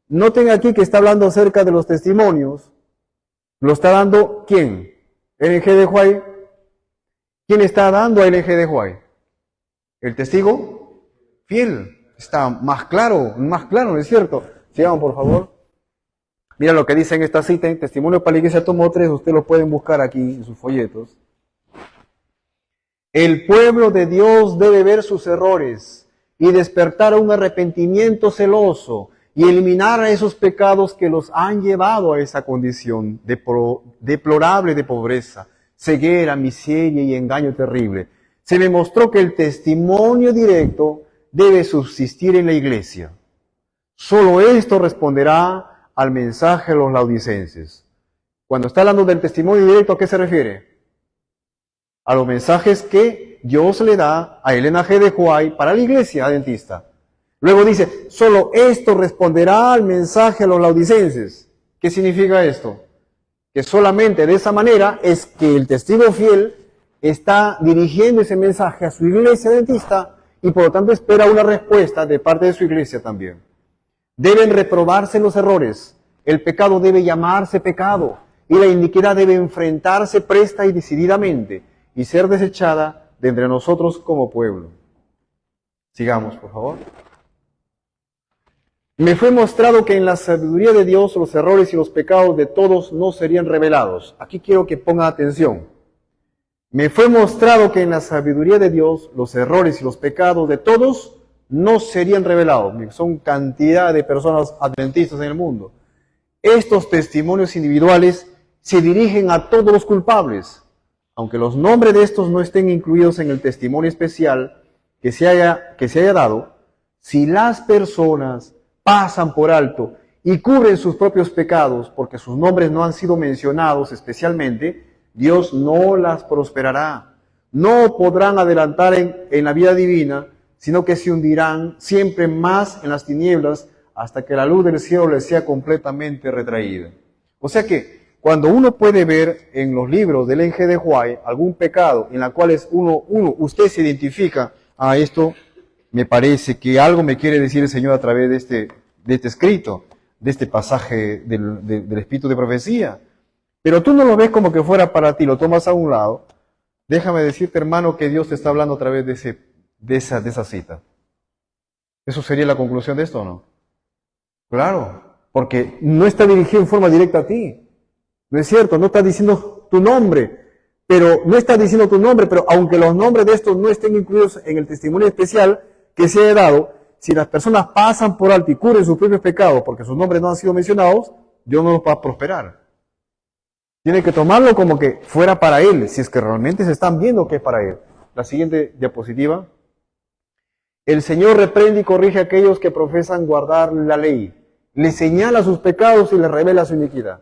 Noten aquí que está hablando acerca de los testimonios. ¿Lo está dando quién? ¿Ellen G. de White? ¿Quién está dando a Ellen G. de White? ¿El testigo? Fiel. Está más claro, ¿no es cierto? Sigamos, por favor. Mira lo que dice en esta cita, en Testimonio para la Iglesia, tomo 3, ustedes lo pueden buscar aquí en sus folletos. El pueblo de Dios debe ver sus errores y despertar a un arrepentimiento celoso y eliminar a esos pecados que los han llevado a esa condición deplorable de pobreza, ceguera, miseria y engaño terrible. Se me mostró que el testimonio directo debe subsistir en la iglesia. Solo esto responderá al mensaje de los laodicenses. Cuando está hablando del testimonio directo, ¿a qué se refiere? A los mensajes que Dios le da a Ellen G. de White para la iglesia adventista. Luego dice, solo esto responderá al mensaje a los laodicenses. ¿Qué significa esto? Que solamente de esa manera es que el testigo fiel está dirigiendo ese mensaje a su iglesia adventista y por lo tanto espera una respuesta de parte de su iglesia también. Deben reprobarse los errores, el pecado debe llamarse pecado y la iniquidad debe enfrentarse presta y decididamente y ser desechada de entre nosotros como pueblo. Sigamos, por favor. Me fue mostrado que en la sabiduría de Dios los errores y los pecados de todos no serían revelados. Aquí quiero que pongan atención. Me fue mostrado que en la sabiduría de Dios los errores y los pecados de todos no serían revelados. Son cantidad de personas adventistas en el mundo. Estos testimonios individuales se dirigen a todos los culpables, aunque los nombres de estos no estén incluidos en el testimonio especial que se haya dado. Si las personas pasan por alto y cubren sus propios pecados porque sus nombres no han sido mencionados especialmente, Dios no las prosperará. No podrán adelantar en la vida divina, sino que se hundirán siempre más en las tinieblas hasta que la luz del cielo le sea completamente retraída. O sea que cuando uno puede ver en los libros del N.G. de White algún pecado en la cual usted se identifica a esto, me parece que algo me quiere decir el Señor a través de este escrito, de este pasaje del Espíritu de Profecía. Pero tú no lo ves como que fuera para ti, lo tomas a un lado. Déjame decirte, hermano, que Dios te está hablando a través de esa cita. ¿Eso sería la conclusión de esto o no? Claro, porque no está dirigido en forma directa a ti. No es cierto, no está diciendo tu nombre, pero aunque los nombres de estos no estén incluidos en el testimonio especial que se ha dado, si las personas pasan por alto y cubren sus propios pecados porque sus nombres no han sido mencionados, Dios no los va a prosperar. Tiene que tomarlo como que fuera para él, si es que realmente se están viendo que es para él. La siguiente diapositiva. El Señor reprende y corrige a aquellos que profesan guardar la ley. Le señala sus pecados y le revela su iniquidad.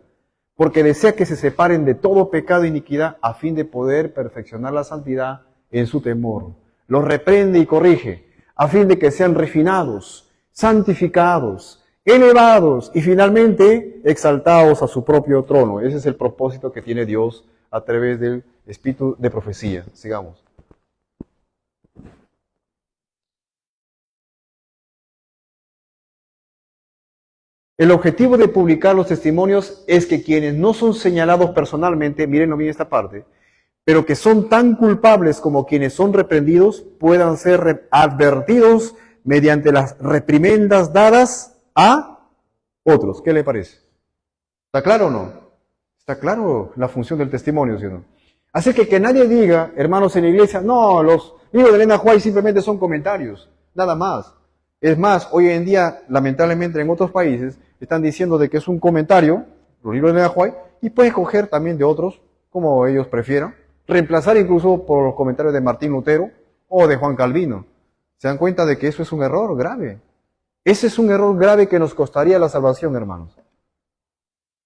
Porque desea que se separen de todo pecado e iniquidad a fin de poder perfeccionar la santidad en su temor. Los reprende y corrige a fin de que sean refinados, santificados, elevados y finalmente exaltados a su propio trono. Ese es el propósito que tiene Dios a través del Espíritu de Profecía. Sigamos. El objetivo de publicar los testimonios es que quienes no son señalados personalmente, mírenlo bien esta parte, pero que son tan culpables como quienes son reprendidos, puedan ser advertidos mediante las reprimendas dadas a otros. ¿Qué le parece? ¿Está claro o no? Está claro la función del testimonio, ¿sí o no? Así que nadie diga, hermanos en la iglesia, no, los libros de Elena White simplemente son comentarios, nada más. Es más, hoy en día, lamentablemente en otros países, están diciendo de que es un comentario, los libros de Elena White, y puedes coger también de otros, como ellos prefieran, reemplazar incluso por los comentarios de Martín Lutero o de Juan Calvino. ¿Se dan cuenta de que eso es un error grave? Ese es un error grave que nos costaría la salvación, hermanos.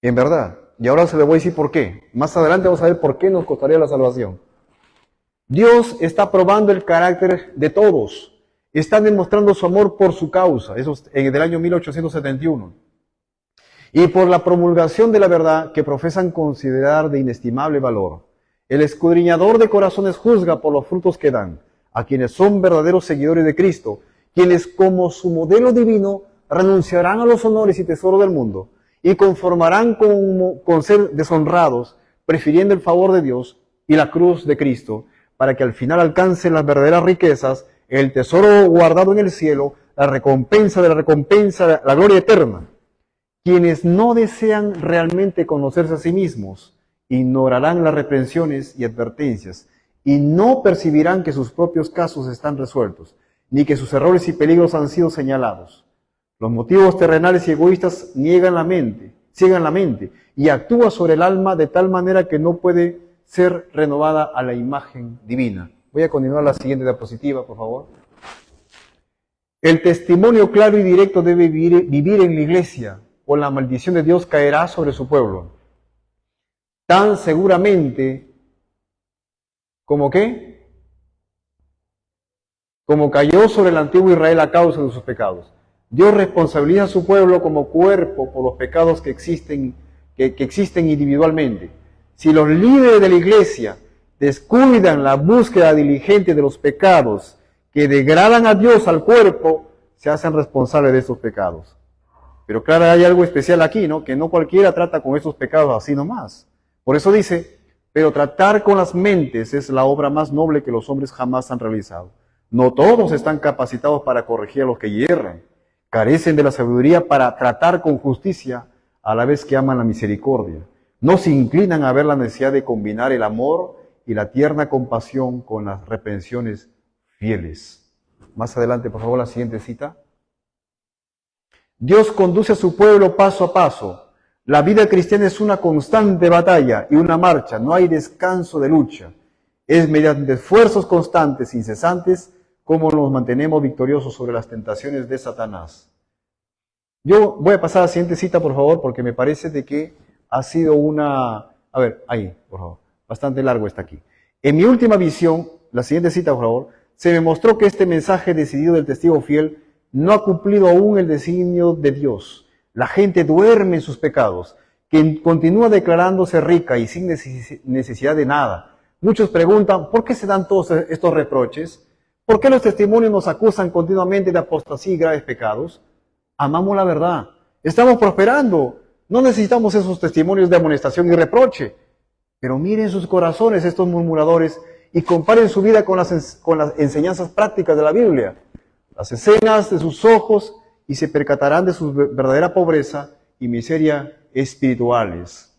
En verdad. Y ahora se le voy a decir por qué. Más adelante vamos a ver por qué nos costaría la salvación. Dios está probando el carácter de todos. Está demostrando su amor por su causa. Eso es del año 1871. Y por la promulgación de la verdad que profesan considerar de inestimable valor. El escudriñador de corazones juzga por los frutos que dan a quienes son verdaderos seguidores de Cristo, quienes como su modelo divino renunciarán a los honores y tesoros del mundo y conformarán con ser deshonrados, prefiriendo el favor de Dios y la cruz de Cristo, para que al final alcancen las verdaderas riquezas, el tesoro guardado en el cielo, la recompensa de la recompensa, la gloria eterna. Quienes no desean realmente conocerse a sí mismos, ignorarán las reprensiones y advertencias, y no percibirán que sus propios casos están resueltos, ni que sus errores y peligros han sido señalados. Los motivos terrenales y egoístas ciegan la mente, y actúan sobre el alma de tal manera que no puede ser renovada a la imagen divina. Voy a continuar la siguiente diapositiva, por favor. El testimonio claro y directo debe vivir en la iglesia, o la maldición de Dios caerá sobre su pueblo. Tan seguramente como ¿qué? Como cayó sobre el antiguo Israel a causa de sus pecados. Dios responsabiliza a su pueblo como cuerpo por los pecados que existen individualmente. Si los líderes de la iglesia descuidan la búsqueda diligente de los pecados que degradan a Dios al cuerpo, se hacen responsables de esos pecados. Pero claro, hay algo especial aquí, ¿no? Que no cualquiera trata con esos pecados así nomás. Por eso dice, pero tratar con las mentes es la obra más noble que los hombres jamás han realizado. No todos están capacitados para corregir a los que hierran. Carecen de la sabiduría para tratar con justicia a la vez que aman la misericordia. No se inclinan a ver la necesidad de combinar el amor y la tierna compasión con las reprensiones fieles. Más adelante, por favor, la siguiente cita. Dios conduce a su pueblo paso a paso. La vida cristiana es una constante batalla y una marcha, no hay descanso de lucha. Es mediante esfuerzos constantes, incesantes, como nos mantenemos victoriosos sobre las tentaciones de Satanás. Yo voy a pasar a la siguiente cita, por favor, porque me parece de que ha sido una... A ver, ahí, por favor. Bastante largo está aquí. En mi última visión, la siguiente cita, por favor, se me mostró que este mensaje decidido del testigo fiel no ha cumplido aún el designio de Dios. La gente duerme en sus pecados, que continúa declarándose rica y sin necesidad de nada. Muchos preguntan, ¿por qué se dan todos estos reproches? ¿Por qué los testimonios nos acusan continuamente de apostasía y graves pecados? Amamos la verdad. Estamos prosperando. No necesitamos esos testimonios de amonestación y reproche. Pero miren sus corazones estos murmuradores y comparen su vida con las enseñanzas prácticas de la Biblia. Las escenas de sus ojos y se percatarán de su verdadera pobreza y miseria espirituales.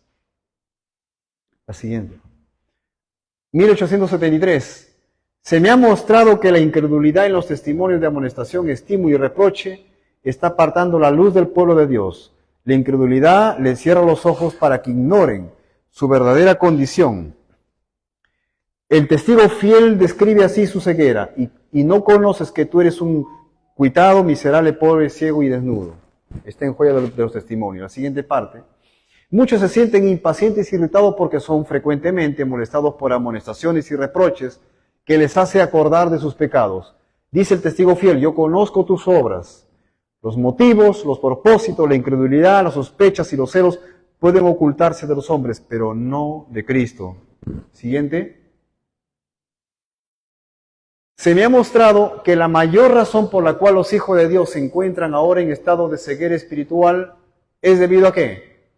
La siguiente. 1873. Se me ha mostrado que la incredulidad en los testimonios de amonestación, estímulo y reproche está apartando la luz del pueblo de Dios. La incredulidad les cierra los ojos para que ignoren su verdadera condición. El testigo fiel describe así su ceguera, y no conoces que tú eres un cuitado, miserable, pobre, ciego y desnudo. Está en Joya de los Testimonios. La siguiente parte. Muchos se sienten impacientes y irritados porque son frecuentemente molestados por amonestaciones y reproches que les hace acordar de sus pecados. Dice el testigo fiel, yo conozco tus obras. Los motivos, los propósitos, la incredulidad, las sospechas y los celos pueden ocultarse de los hombres, pero no de Cristo. Siguiente. Se me ha mostrado que la mayor razón por la cual los hijos de Dios se encuentran ahora en estado de ceguera espiritual es debido a ¿qué?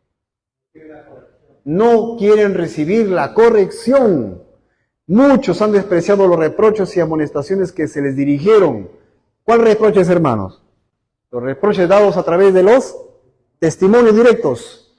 No quieren recibir la corrección. Muchos han despreciado los reproches y amonestaciones que se les dirigieron. ¿Cuáles reproches, hermanos? Los reproches dados a través de los testimonios directos.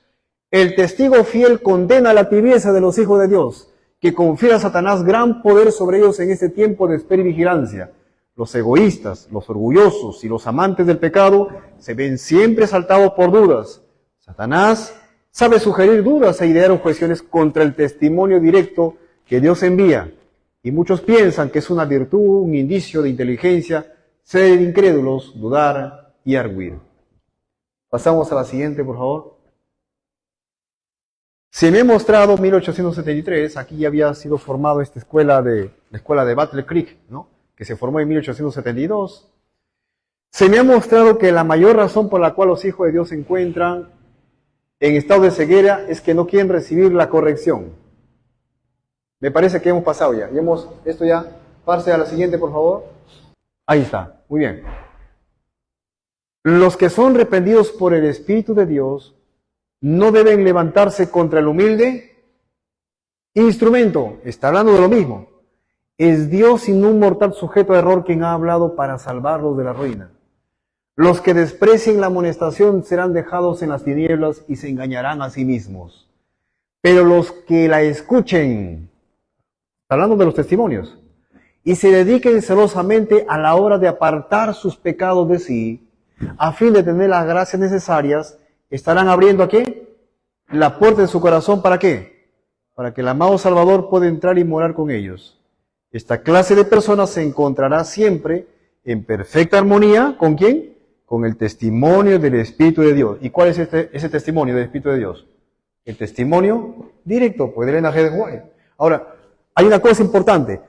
El testigo fiel condena la tibieza de los hijos de Dios, que confiere a Satanás gran poder sobre ellos en este tiempo de espera y vigilancia. Los egoístas, los orgullosos y los amantes del pecado se ven siempre asaltados por dudas. Satanás sabe sugerir dudas e idear objeciones contra el testimonio directo que Dios envía. Y muchos piensan que es una virtud, un indicio de inteligencia, ser incrédulos, dudar y arguir. Pasamos a la siguiente, por favor. Se me ha mostrado 1873, aquí ya había sido formado la escuela de Battle Creek, ¿no? Que se formó en 1872. Se me ha mostrado que la mayor razón por la cual los hijos de Dios se encuentran en estado de ceguera es que no quieren recibir la corrección. Me parece que hemos pasado ya. Esto ya, pase a la siguiente, por favor. Ahí está, muy bien. Los que son reprendidos por el Espíritu de Dios no deben levantarse contra el humilde instrumento. Está hablando de lo mismo. Es Dios y no un mortal sujeto a error quien ha hablado para salvarlos de la ruina. Los que desprecien la amonestación serán dejados en las tinieblas y se engañarán a sí mismos. Pero los que la escuchen, está hablando de los testimonios, y se dediquen celosamente a la hora de apartar sus pecados de sí, a fin de tener las gracias necesarias, estarán abriendo ¿a qué? La puerta de su corazón, ¿para qué? Para que el amado Salvador pueda entrar y morar con ellos. Esta clase de personas se encontrará siempre en perfecta armonía, ¿con quién? Con el testimonio del Espíritu de Dios. ¿Y cuál es ese testimonio del Espíritu de Dios? El testimonio directo, pues del Elena G. de White. Ahora, hay una cosa importante.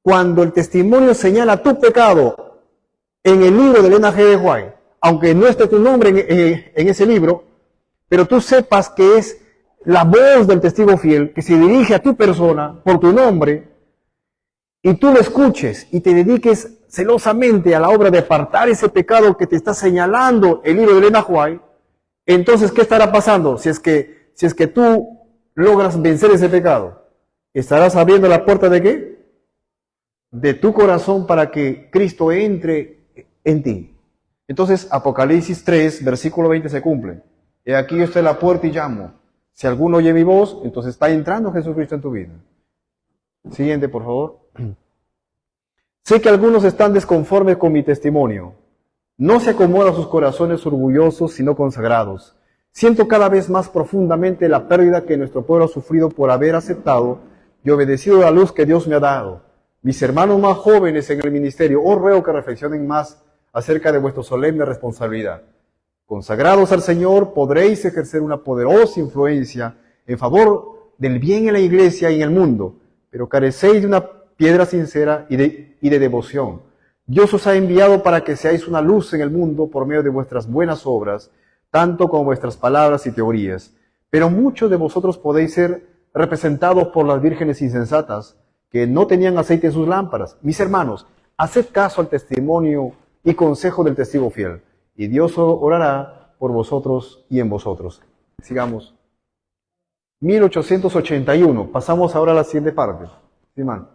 Cuando el testimonio señala tu pecado en el libro de Elena G. de White, aunque no esté tu nombre en ese libro, pero tú sepas que es la voz del testigo fiel que se dirige a tu persona por tu nombre, y tú lo escuches y te dediques celosamente a la obra de apartar ese pecado que te está señalando el libro de Elena White, entonces, ¿qué estará pasando? Si es que tú logras vencer ese pecado, estarás abriendo la puerta ¿de qué? De tu corazón para que Cristo entre en ti. Entonces, Apocalipsis 3, versículo 20 se cumple. He aquí yo estoy en la puerta y llamo. Si alguno oye mi voz, entonces está entrando Jesucristo en tu vida. Siguiente, por favor. Sé que algunos están desconformes con mi testimonio. No se acomodan sus corazones orgullosos, sino consagrados. Siento cada vez más profundamente la pérdida que nuestro pueblo ha sufrido por haber aceptado y obedecido la luz que Dios me ha dado. Mis hermanos más jóvenes en el ministerio, os ruego que reflexionen más acerca de vuestra solemne responsabilidad. Consagrados al Señor, podréis ejercer una poderosa influencia en favor del bien en la iglesia y en el mundo, pero carecéis de una piedra sincera y de devoción. Dios os ha enviado para que seáis una luz en el mundo por medio de vuestras buenas obras, tanto como vuestras palabras y teorías. Pero muchos de vosotros podéis ser representados por las vírgenes insensatas, que no tenían aceite en sus lámparas. Mis hermanos, haced caso al testimonio y consejo del testigo fiel, y Dios orará por vosotros y en vosotros. Sigamos. 1881. Pasamos ahora a la siguiente parte. Sí, man.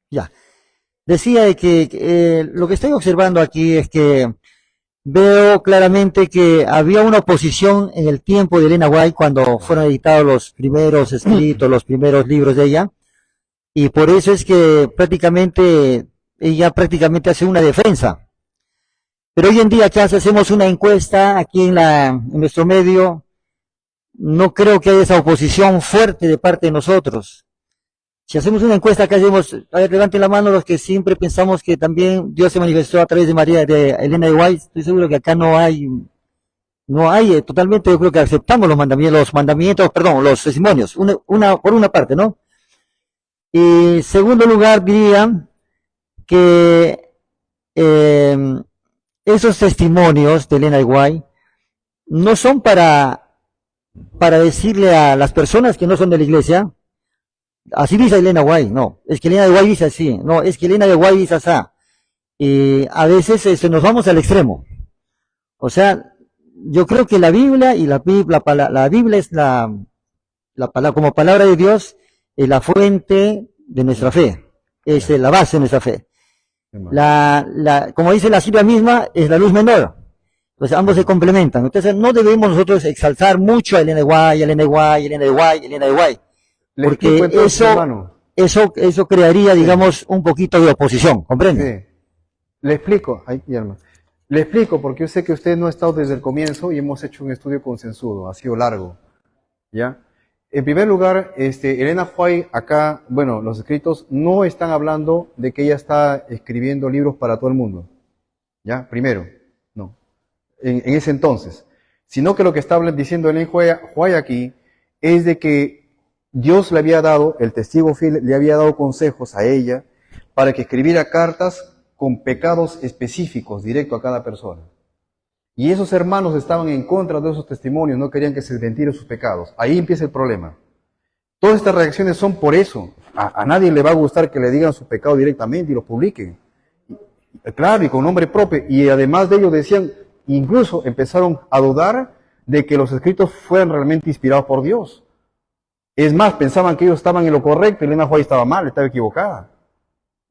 Ya. Decía de que lo que estoy observando aquí es que veo claramente que había una oposición en el tiempo de Elena White cuando fueron editados los primeros escritos, los primeros libros de ella, y por eso es que ella prácticamente hace una defensa. Pero hoy en día, si hacemos una encuesta aquí en nuestro medio, no creo que haya esa oposición fuerte de parte de nosotros. Si hacemos una encuesta que hacemos, a ver, levanten la mano los que siempre pensamos que también Dios se manifestó a través de Elena de White. Estoy seguro que acá no hay, totalmente, yo creo que aceptamos los los testimonios, por una parte, ¿no? Y segundo lugar, diría que esos testimonios de Elena de White no son para decirle a las personas que no son de la iglesia, así dice Elena White, no, es que Elena de White dice así, no, es que Elena de White dice así. Y a veces nos vamos al extremo. O sea, yo creo que la Biblia y la Biblia es como palabra de Dios, es la fuente de nuestra fe, es la base de nuestra fe. Como dice la Biblia misma, es la luz menor. Pues ambos se complementan. Entonces no debemos nosotros exaltar mucho a Elena de White, Elena de White, Elena de White, Elena de White. Porque eso crearía, digamos, un poquito de oposición, ¿comprende? Sí. Le explico, Guillermo. Le explico porque yo sé que usted no ha estado desde el comienzo y hemos hecho un estudio consensuado, ha sido largo, ¿ya? En primer lugar, Elena White acá, bueno, los escritos no están hablando de que ella está escribiendo libros para todo el mundo, ¿ya? Primero, no, en ese entonces, sino que lo que está diciendo Elena White aquí es de que Dios le había dado, el testigo fiel le había dado consejos a ella para que escribiera cartas con pecados específicos directo a cada persona. Y esos hermanos estaban en contra de esos testimonios, no querían que se desmentieran sus pecados. Ahí empieza el problema. Todas estas reacciones son por eso. A nadie le va a gustar que le digan su pecado directamente y lo publiquen. Claro, y con nombre propio. Y además de ello decían, incluso empezaron a dudar de que los escritos fueran realmente inspirados por Dios. Es más, pensaban que ellos estaban en lo correcto y Elena White estaba mal, estaba equivocada.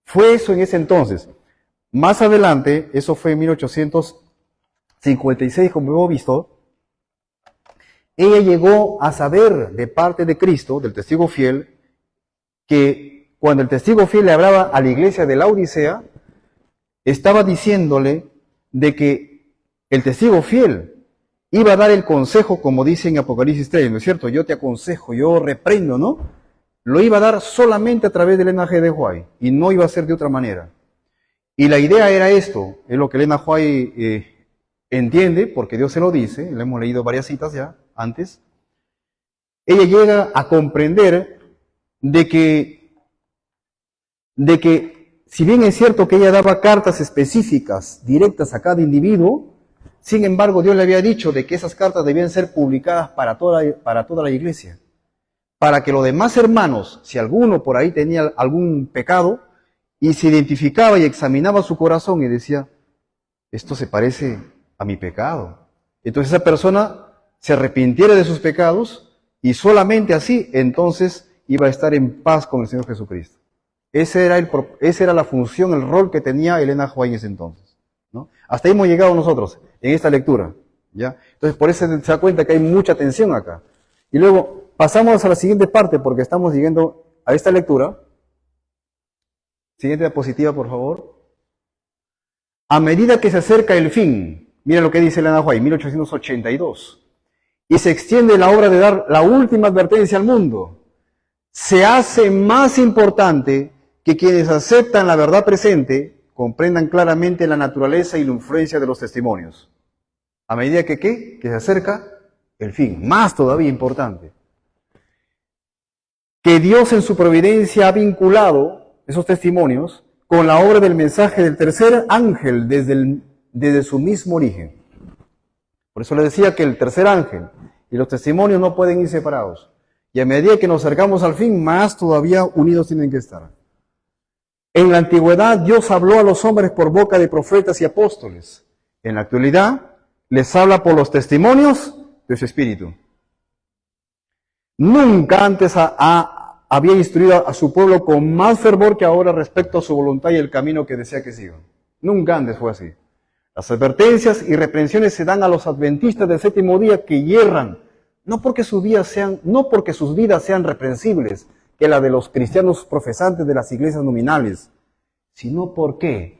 Fue eso en ese entonces. Más adelante, eso fue en 1856, como hemos visto, ella llegó a saber de parte de Cristo, del testigo fiel, que cuando el testigo fiel le hablaba a la iglesia de la Odisea, estaba diciéndole de que el testigo fiel iba a dar el consejo, como dice en Apocalipsis 3, ¿no es cierto? Yo te aconsejo, yo reprendo, ¿no? Lo iba a dar solamente a través del Elena G. de White, y no iba a ser de otra manera. Y la idea era esto, es lo que Elena White entiende, porque Dios se lo dice, le hemos leído varias citas ya antes. Ella llega a comprender de que si bien es cierto que ella daba cartas específicas, directas a cada individuo, sin embargo Dios le había dicho de que esas cartas debían ser publicadas para toda la iglesia, para que los demás hermanos, si alguno por ahí tenía algún pecado, y se identificaba y examinaba su corazón y decía, esto se parece a mi pecado. Entonces esa persona se arrepintiera de sus pecados y solamente así entonces iba a estar en paz con el Señor Jesucristo. Esa era la función, el rol que tenía Elena White en ese entonces, ¿no? Hasta ahí hemos llegado nosotros en esta lectura, ¿ya? Entonces por eso se da cuenta que hay mucha tensión acá. Y luego pasamos a la siguiente parte porque estamos siguiendo a esta lectura. Siguiente diapositiva, por favor. A medida que se acerca el fin, mira lo que dice Elena White, 1882, y se extiende la obra de dar la última advertencia al mundo, se hace más importante que quienes aceptan la verdad presente comprendan claramente la naturaleza y la influencia de los testimonios. A medida que se acerca el fin, más todavía importante. que Dios en su providencia ha vinculado esos testimonios con la obra del mensaje del tercer ángel desde su mismo origen. Por eso le decía que el tercer ángel y los testimonios no pueden ir separados. Y a medida que nos acercamos al fin, más todavía unidos tienen que estar. En la antigüedad, Dios habló a los hombres por boca de profetas y apóstoles. En la actualidad, les habla por los testimonios de su Espíritu. Nunca antes había instruido a su pueblo con más fervor que ahora respecto a su voluntad y el camino que desea que sigan. Nunca antes fue así. Las advertencias y reprensiones se dan a los adventistas del séptimo día que yerran, no porque sus vidas sean reprensibles, que la de los cristianos profesantes de las iglesias nominales, sino porque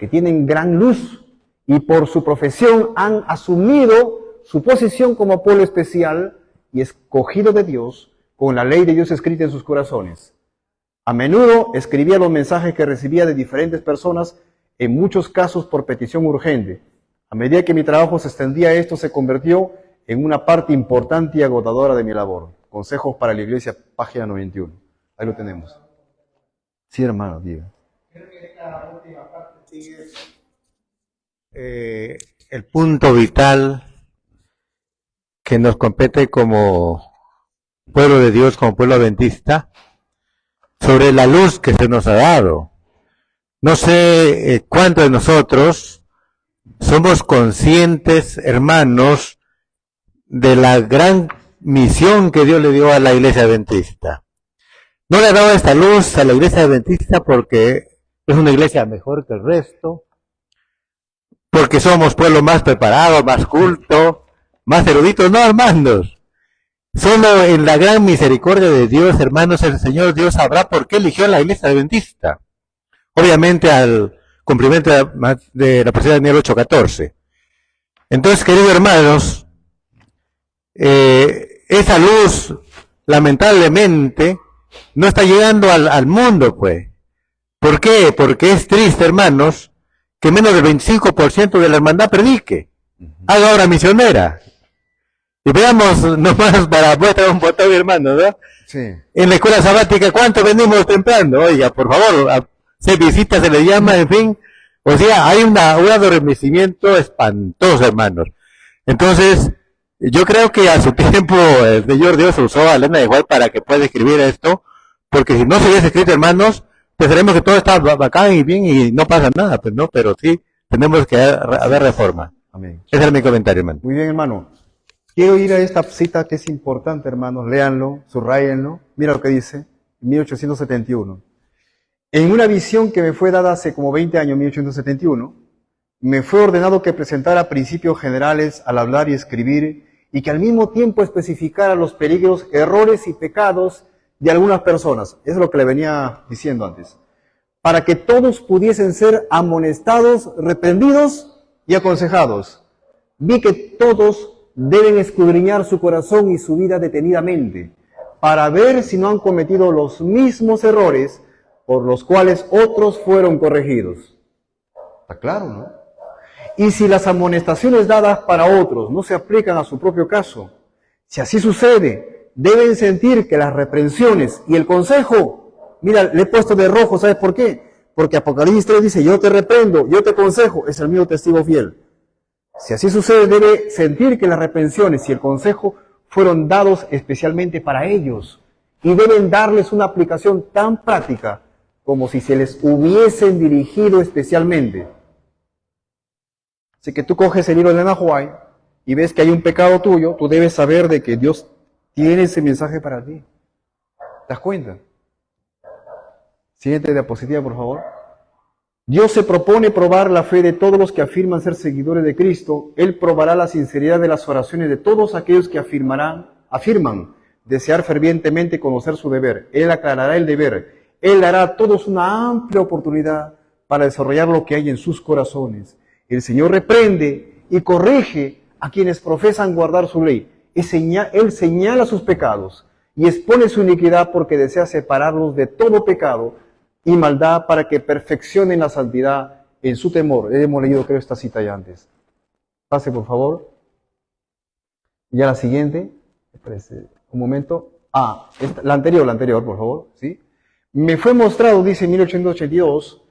tienen gran luz y por su profesión han asumido su posición como pueblo especial y escogido de Dios, con la ley de Dios escrita en sus corazones. A menudo escribía los mensajes que recibía de diferentes personas, en muchos casos por petición urgente. A medida que mi trabajo se extendía, esto se convirtió en una parte importante y agotadora de mi labor. Consejos para la Iglesia, página 91. Ahí lo tenemos. Sí, hermano, diga. Creo que esta última parte sigue el punto vital que nos compete como pueblo de Dios, como pueblo adventista, sobre la luz que se nos ha dado. No sé cuántos de nosotros somos conscientes, hermanos, de la gran misión que Dios le dio a la iglesia adventista. No le ha dado esta luz a la iglesia adventista porque es una iglesia mejor que el resto, porque somos pueblo más preparado, más culto, más eruditos. No, hermanos. Solo en la gran misericordia de Dios, hermanos, el Señor Dios sabrá por qué eligió a la iglesia adventista. Obviamente al cumplimiento de la profecía de Daniel 8:14. Entonces, queridos hermanos, esa luz, lamentablemente, no está llegando al mundo, pues. ¿Por qué? Porque es triste, hermanos, que menos del 25% de la hermandad predique. Haga obra misionera. Y veamos nomás para muestra un botón, hermanos, ¿no? Sí. En la escuela sabática, ¿cuánto venimos temprano? Oiga, por favor, se visita, se le llama, en fin. O sea, hay un adormecimiento espantoso, hermanos. Entonces, yo creo que a su tiempo el Señor Dios usó a Elena de White para que pueda escribir esto, porque si no se hubiese escrito, hermanos, pensaríamos que todo está bacán y bien y no pasa nada, pues no, pero sí tenemos que haber reforma. Amén. Ese era mi comentario, hermano. Muy bien, hermano. Quiero ir a esta cita que es importante, hermanos. Léanlo, subrayenlo. Mira lo que dice, 1871. En una visión que me fue dada hace como 20 años, 1871, me fue ordenado que presentara principios generales al hablar y escribir y que al mismo tiempo especificara los peligros, errores y pecados de algunas personas. Eso es lo que le venía diciendo antes. Para que todos pudiesen ser amonestados, reprendidos y aconsejados. Vi que todos deben escudriñar su corazón y su vida detenidamente para ver si no han cometido los mismos errores por los cuales otros fueron corregidos. Está claro, ¿no? Y si las amonestaciones dadas para otros no se aplican a su propio caso, si así sucede, deben sentir que las reprensiones y el consejo, mira, le he puesto de rojo, ¿sabes por qué? Porque Apocalipsis 3 dice, yo te reprendo, yo te aconsejo, es el mío testigo fiel. Si así sucede, debe sentir que las reprensiones y el consejo fueron dados especialmente para ellos y deben darles una aplicación tan práctica como si se les hubiesen dirigido especialmente. Así que tú coges el libro de Elena White y ves que hay un pecado tuyo, tú debes saber de que Dios tiene ese mensaje para ti. ¿Te das cuenta? Siguiente diapositiva, por favor. Dios se propone probar la fe de todos los que afirman ser seguidores de Cristo. Él probará la sinceridad de las oraciones de todos aquellos que afirman desear fervientemente conocer su deber. Él aclarará el deber. Él dará a todos una amplia oportunidad para desarrollar lo que hay en sus corazones. El Señor reprende y corrige a quienes profesan guardar su ley. Él señala sus pecados y expone su iniquidad porque desea separarlos de todo pecado y maldad para que perfeccionen la santidad en su temor. Hemos leído, creo, esta cita ya antes. Pase, por favor. Ya la siguiente. Espérese un momento. La anterior, por favor, ¿sí? Me fue mostrado, dice 1882,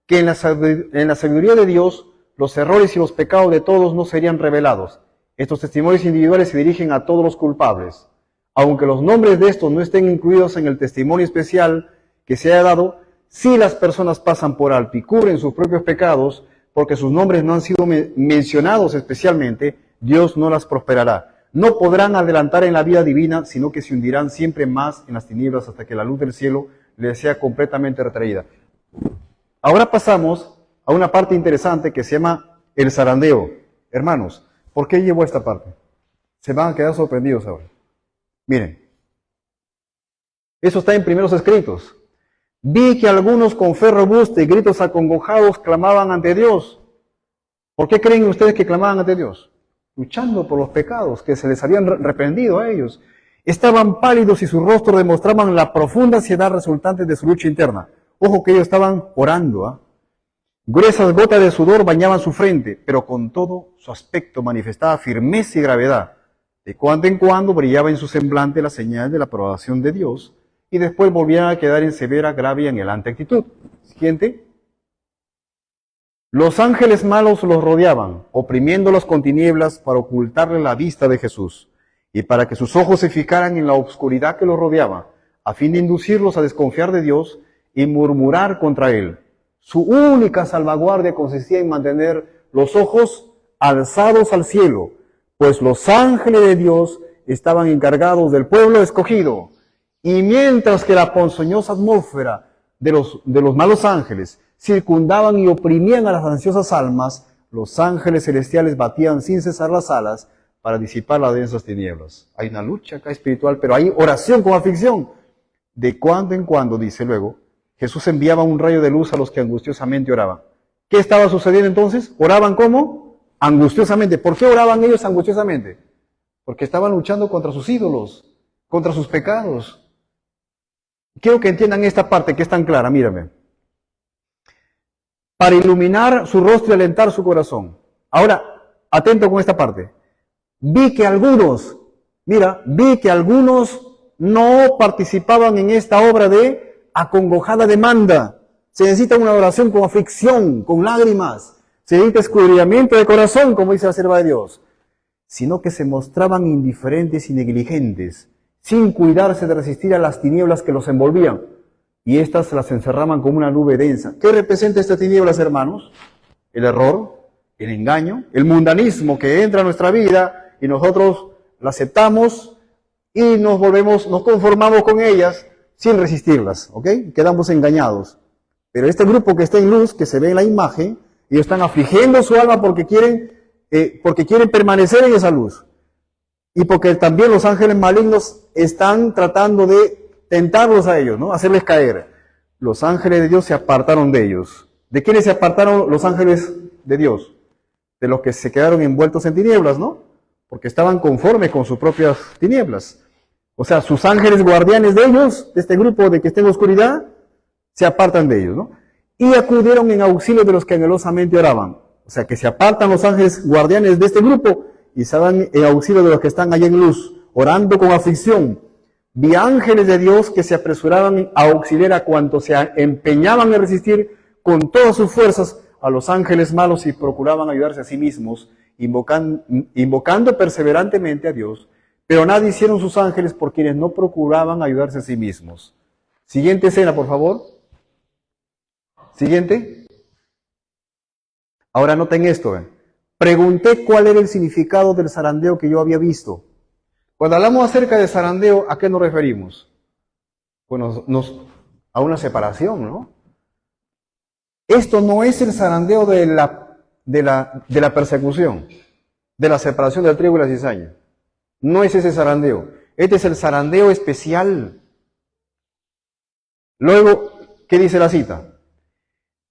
que en la sabiduría de Dios, los errores y los pecados de todos no serían revelados. Estos testimonios individuales se dirigen a todos los culpables. Aunque los nombres de estos no estén incluidos en el testimonio especial que se haya dado, si las personas pasan por alto y cubren sus propios pecados, porque sus nombres no han sido mencionados especialmente, Dios no las prosperará. No podrán adelantar en la vida divina, sino que se hundirán siempre más en las tinieblas hasta que la luz del cielo les sea completamente retraída. Ahora pasamos a una parte interesante que se llama el zarandeo. Hermanos, ¿por qué llevo esta parte? Se van a quedar sorprendidos ahora. Miren, eso está en primeros escritos. Vi que algunos con fe robusta y gritos acongojados clamaban ante Dios. ¿Por qué creen ustedes que clamaban ante Dios? Luchando por los pecados que se les habían reprendido a ellos. Estaban pálidos y sus rostros demostraban la profunda ansiedad resultante de su lucha interna. Ojo que ellos estaban orando. Gruesas gotas de sudor bañaban su frente, pero con todo su aspecto manifestaba firmeza y gravedad. De cuando en cuando brillaba en su semblante la señal de la aprobación de Dios, y después volvían a quedar en severa, grave y anhelante actitud. Siguiente. Los ángeles malos los rodeaban, oprimiéndolos con tinieblas para ocultarle la vista de Jesús, y para que sus ojos se fijaran en la oscuridad que los rodeaba, a fin de inducirlos a desconfiar de Dios y murmurar contra Él. Su única salvaguardia consistía en mantener los ojos alzados al cielo, pues los ángeles de Dios estaban encargados del pueblo escogido. Y mientras que la ponzoñosa atmósfera de los malos ángeles circundaban y oprimían a las ansiosas almas, los ángeles celestiales batían sin cesar las alas para disipar las densas tinieblas. Hay una lucha acá espiritual, pero hay oración con aflicción. De cuando en cuando, dice luego, Jesús enviaba un rayo de luz a los que angustiosamente oraban. ¿Qué estaba sucediendo entonces? ¿Oraban cómo? Angustiosamente. ¿Por qué oraban ellos angustiosamente? Porque estaban luchando contra sus ídolos, contra sus pecados. Quiero que entiendan esta parte que es tan clara, mírame. Para iluminar su rostro y alentar su corazón. Ahora, atento con esta parte. Vi que algunos no participaban en esta obra de acongojada demanda. Se necesita una oración con aflicción, con lágrimas. Se necesita escudriñamiento de corazón, como dice la sierva de Dios. Sino que se mostraban indiferentes y negligentes, sin cuidarse de resistir a las tinieblas que los envolvían. Y éstas las encerraban como una nube densa. ¿Qué representa estas tinieblas, hermanos? El error, el engaño, el mundanismo que entra a nuestra vida y nosotros la aceptamos y nos conformamos con ellas sin resistirlas, ¿ok? Quedamos engañados. Pero este grupo que está en luz, que se ve en la imagen, ellos están afligiendo su alma porque quieren permanecer en esa luz. Y porque también los ángeles malignos están tratando de tentarlos a ellos, ¿no? Hacerles caer. Los ángeles de Dios se apartaron de ellos. ¿De quiénes se apartaron los ángeles de Dios? De los que se quedaron envueltos en tinieblas, ¿no? Porque estaban conformes con sus propias tinieblas. O sea, sus ángeles guardianes de ellos, de este grupo de que está en la oscuridad, se apartan de ellos, ¿no? Y acudieron en auxilio de los que anhelosamente oraban. O sea, que se apartan los ángeles guardianes de este grupo y se van en auxilio de los que están allá en luz, orando con aflicción. Vi ángeles de Dios que se apresuraban a auxiliar a cuantos se empeñaban en resistir con todas sus fuerzas a los ángeles malos y procuraban ayudarse a sí mismos, invocando perseverantemente a Dios, pero nada hicieron sus ángeles por quienes no procuraban ayudarse a sí mismos. Siguiente escena, por favor. Siguiente. Ahora noten esto. Pregunté cuál era el significado del zarandeo que yo había visto. Cuando hablamos acerca de zarandeo, ¿a qué nos referimos? Bueno, a una separación, ¿no? Esto no es el zarandeo de la persecución, de la separación del trigo y la cizaña. No es ese zarandeo. Este es el zarandeo especial. Luego, ¿qué dice la cita?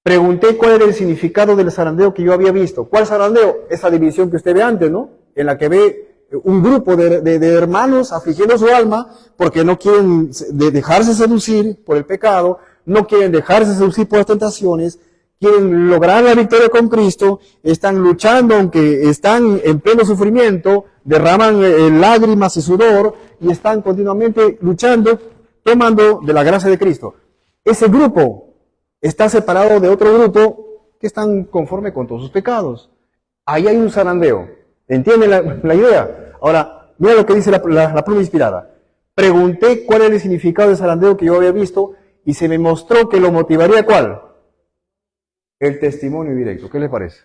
Pregunté cuál era el significado del zarandeo que yo había visto. ¿Cuál zarandeo? Esa división que usted ve antes, ¿no? En la que ve un grupo de hermanos afligiendo su alma porque no quieren dejarse seducir por el pecado, no quieren dejarse seducir por las tentaciones, quieren lograr la victoria con Cristo, están luchando aunque están en pleno sufrimiento, derraman lágrimas y sudor y están continuamente luchando, tomando de la gracia de Cristo. Ese grupo está separado de otro grupo que están conforme con todos sus pecados. Ahí hay un zarandeo. ¿Entienden la idea? Ahora, mira lo que dice la pluma inspirada. Pregunté cuál era el significado del zarandeo que yo había visto y se me mostró que lo motivaría ¿cuál? El testimonio directo. ¿Qué les parece?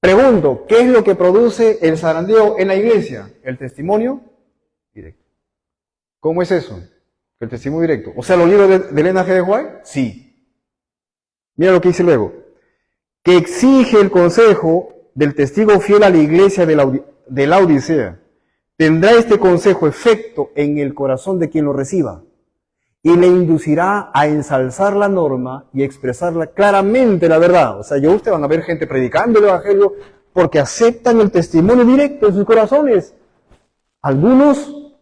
Pregunto, ¿qué es lo que produce el zarandeo en la iglesia? El testimonio directo. ¿Cómo es eso? El testimonio directo. O sea, ¿los libros de Elena G. de White? Sí. Mira lo que dice luego. Que exige el consejo del testigo fiel a la iglesia de la Odisea. Tendrá este consejo efecto en el corazón de quien lo reciba y le inducirá a ensalzar la norma y expresarla claramente la verdad. O sea, ustedes van a ver gente predicando el evangelio porque aceptan el testimonio directo en sus corazones. Algunos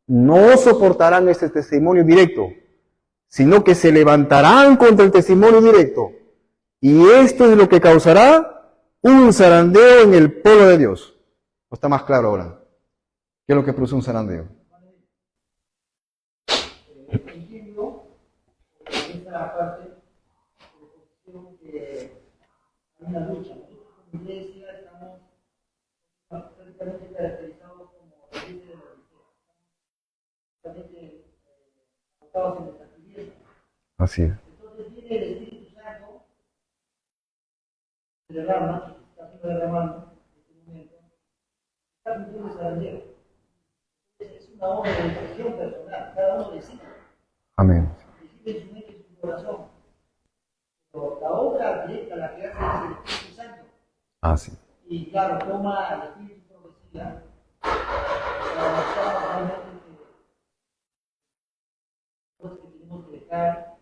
no soportarán este testimonio directo, sino que se levantarán contra el testimonio directo. Y esto es lo que causará un zarandeo en el pueblo de Dios. ¿O está más claro ahora? ¿Qué es lo que produce un zarandeo? Entiendo esta parte que hay una lucha. Nosotros como iglesia estamos prácticamente caracterizados como la iglesia de la Odisea. Prácticamente agotados en nuestra actividad. Así es. Entonces viene el Espíritu Santo, se derrama, está siendo derramando en este momento, está cumpliendo ese zarandeo. Es una obra de decisión personal, cada uno decide. Amén. Decide en su mente y en su corazón. Pero la obra directa, la que hace es el Espíritu Santo. Así. Y claro, toma el Espíritu profecía para mostrar realmente que cosas que tenemos que dejar,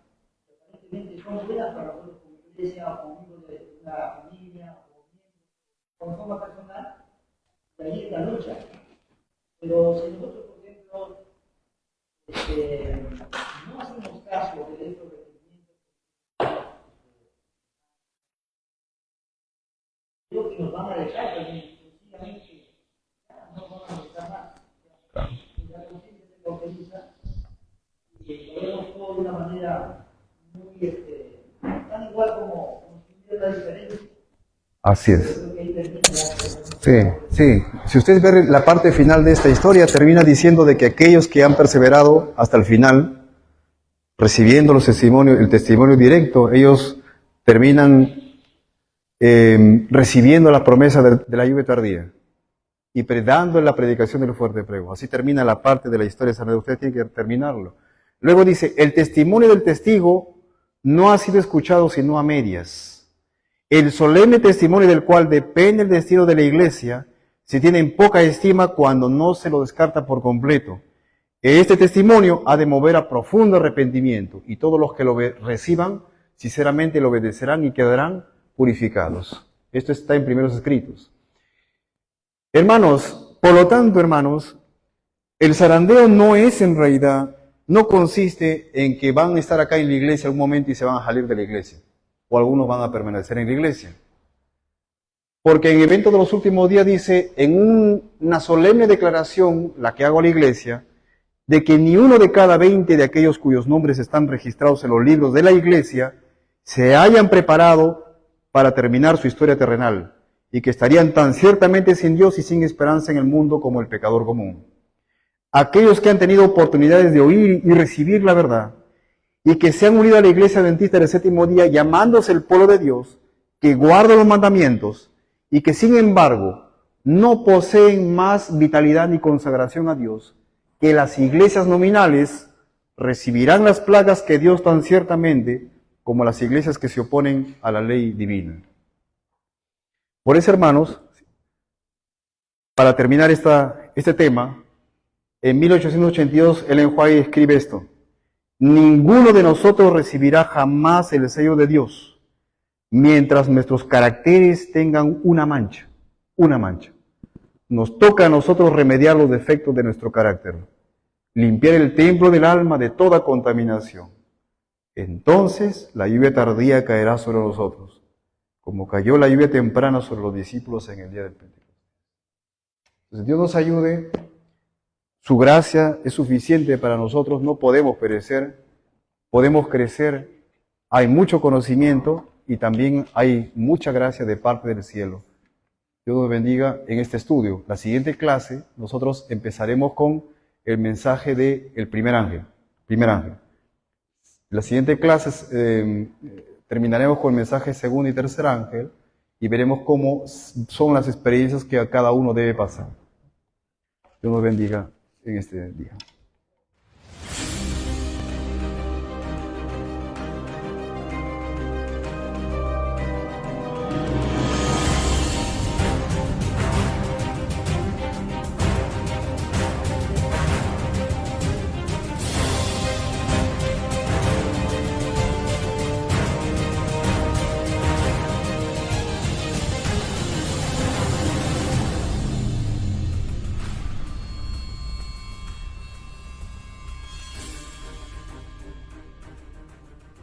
que aparentemente son buenas para nosotros como iglesia o como miembros de una familia o como forma personal, y ahí está la lucha. Pero si nosotros, por ejemplo, no hacemos caso de estos requerimientos, creo que nos van a dejar también, sencillamente, no van a necesitar más. La conciencia se cauteriza y lo vemos todo de una manera muy, tan igual como si hubiera una diferencia. Así es. Sí, sí. Si ustedes ven la parte final de esta historia, termina diciendo de que aquellos que han perseverado hasta el final, recibiendo el testimonio directo, ellos terminan recibiendo la promesa de la lluvia tardía y dando la predicación del fuerte prego. Así termina la parte de la historia de San Pedro. Usted tiene que terminarlo. Luego dice, el testimonio del testigo no ha sido escuchado sino a medias. El solemne testimonio del cual depende el destino de la iglesia se tiene en poca estima cuando no se lo descarta por completo. Este testimonio ha de mover a profundo arrepentimiento y todos los que lo reciban sinceramente lo obedecerán y quedarán purificados. Esto está en primeros escritos. Hermanos, por lo tanto, hermanos, el zarandeo no es en realidad, no consiste en que van a estar acá en la iglesia un momento y se van a salir de la iglesia. O algunos van a permanecer en la iglesia. Porque en el evento de los últimos días dice, en una solemne declaración, la que hago a la iglesia, de que ni uno de cada 20 de aquellos cuyos nombres están registrados en los libros de la iglesia se hayan preparado para terminar su historia terrenal, y que estarían tan ciertamente sin Dios y sin esperanza en el mundo como el pecador común. Aquellos que han tenido oportunidades de oír y recibir la verdad, y que se han unido a la iglesia adventista del séptimo día, llamándose el pueblo de Dios, que guarda los mandamientos, y que sin embargo no poseen más vitalidad ni consagración a Dios que las iglesias nominales, recibirán las plagas que Dios tan ciertamente como las iglesias que se oponen a la ley divina. Por eso, hermanos, para terminar este tema, en 1882 Ellen White escribe esto: ninguno de nosotros recibirá jamás el sello de Dios mientras nuestros caracteres tengan una mancha. Nos toca a nosotros remediar los defectos de nuestro carácter, limpiar el templo del alma de toda contaminación. Entonces la lluvia tardía caerá sobre nosotros, como cayó la lluvia temprana sobre los discípulos en el día del Pentecostés. Entonces Dios nos ayude, su gracia es suficiente para nosotros, no podemos perecer, podemos crecer, hay mucho conocimiento y también hay mucha gracia de parte del cielo. Dios nos bendiga en este estudio. La siguiente clase nosotros empezaremos con el mensaje del primer ángel. La siguiente clase terminaremos con el mensaje segundo y tercer ángel y veremos cómo son las experiencias que a cada uno debe pasar. Dios nos bendiga en este día.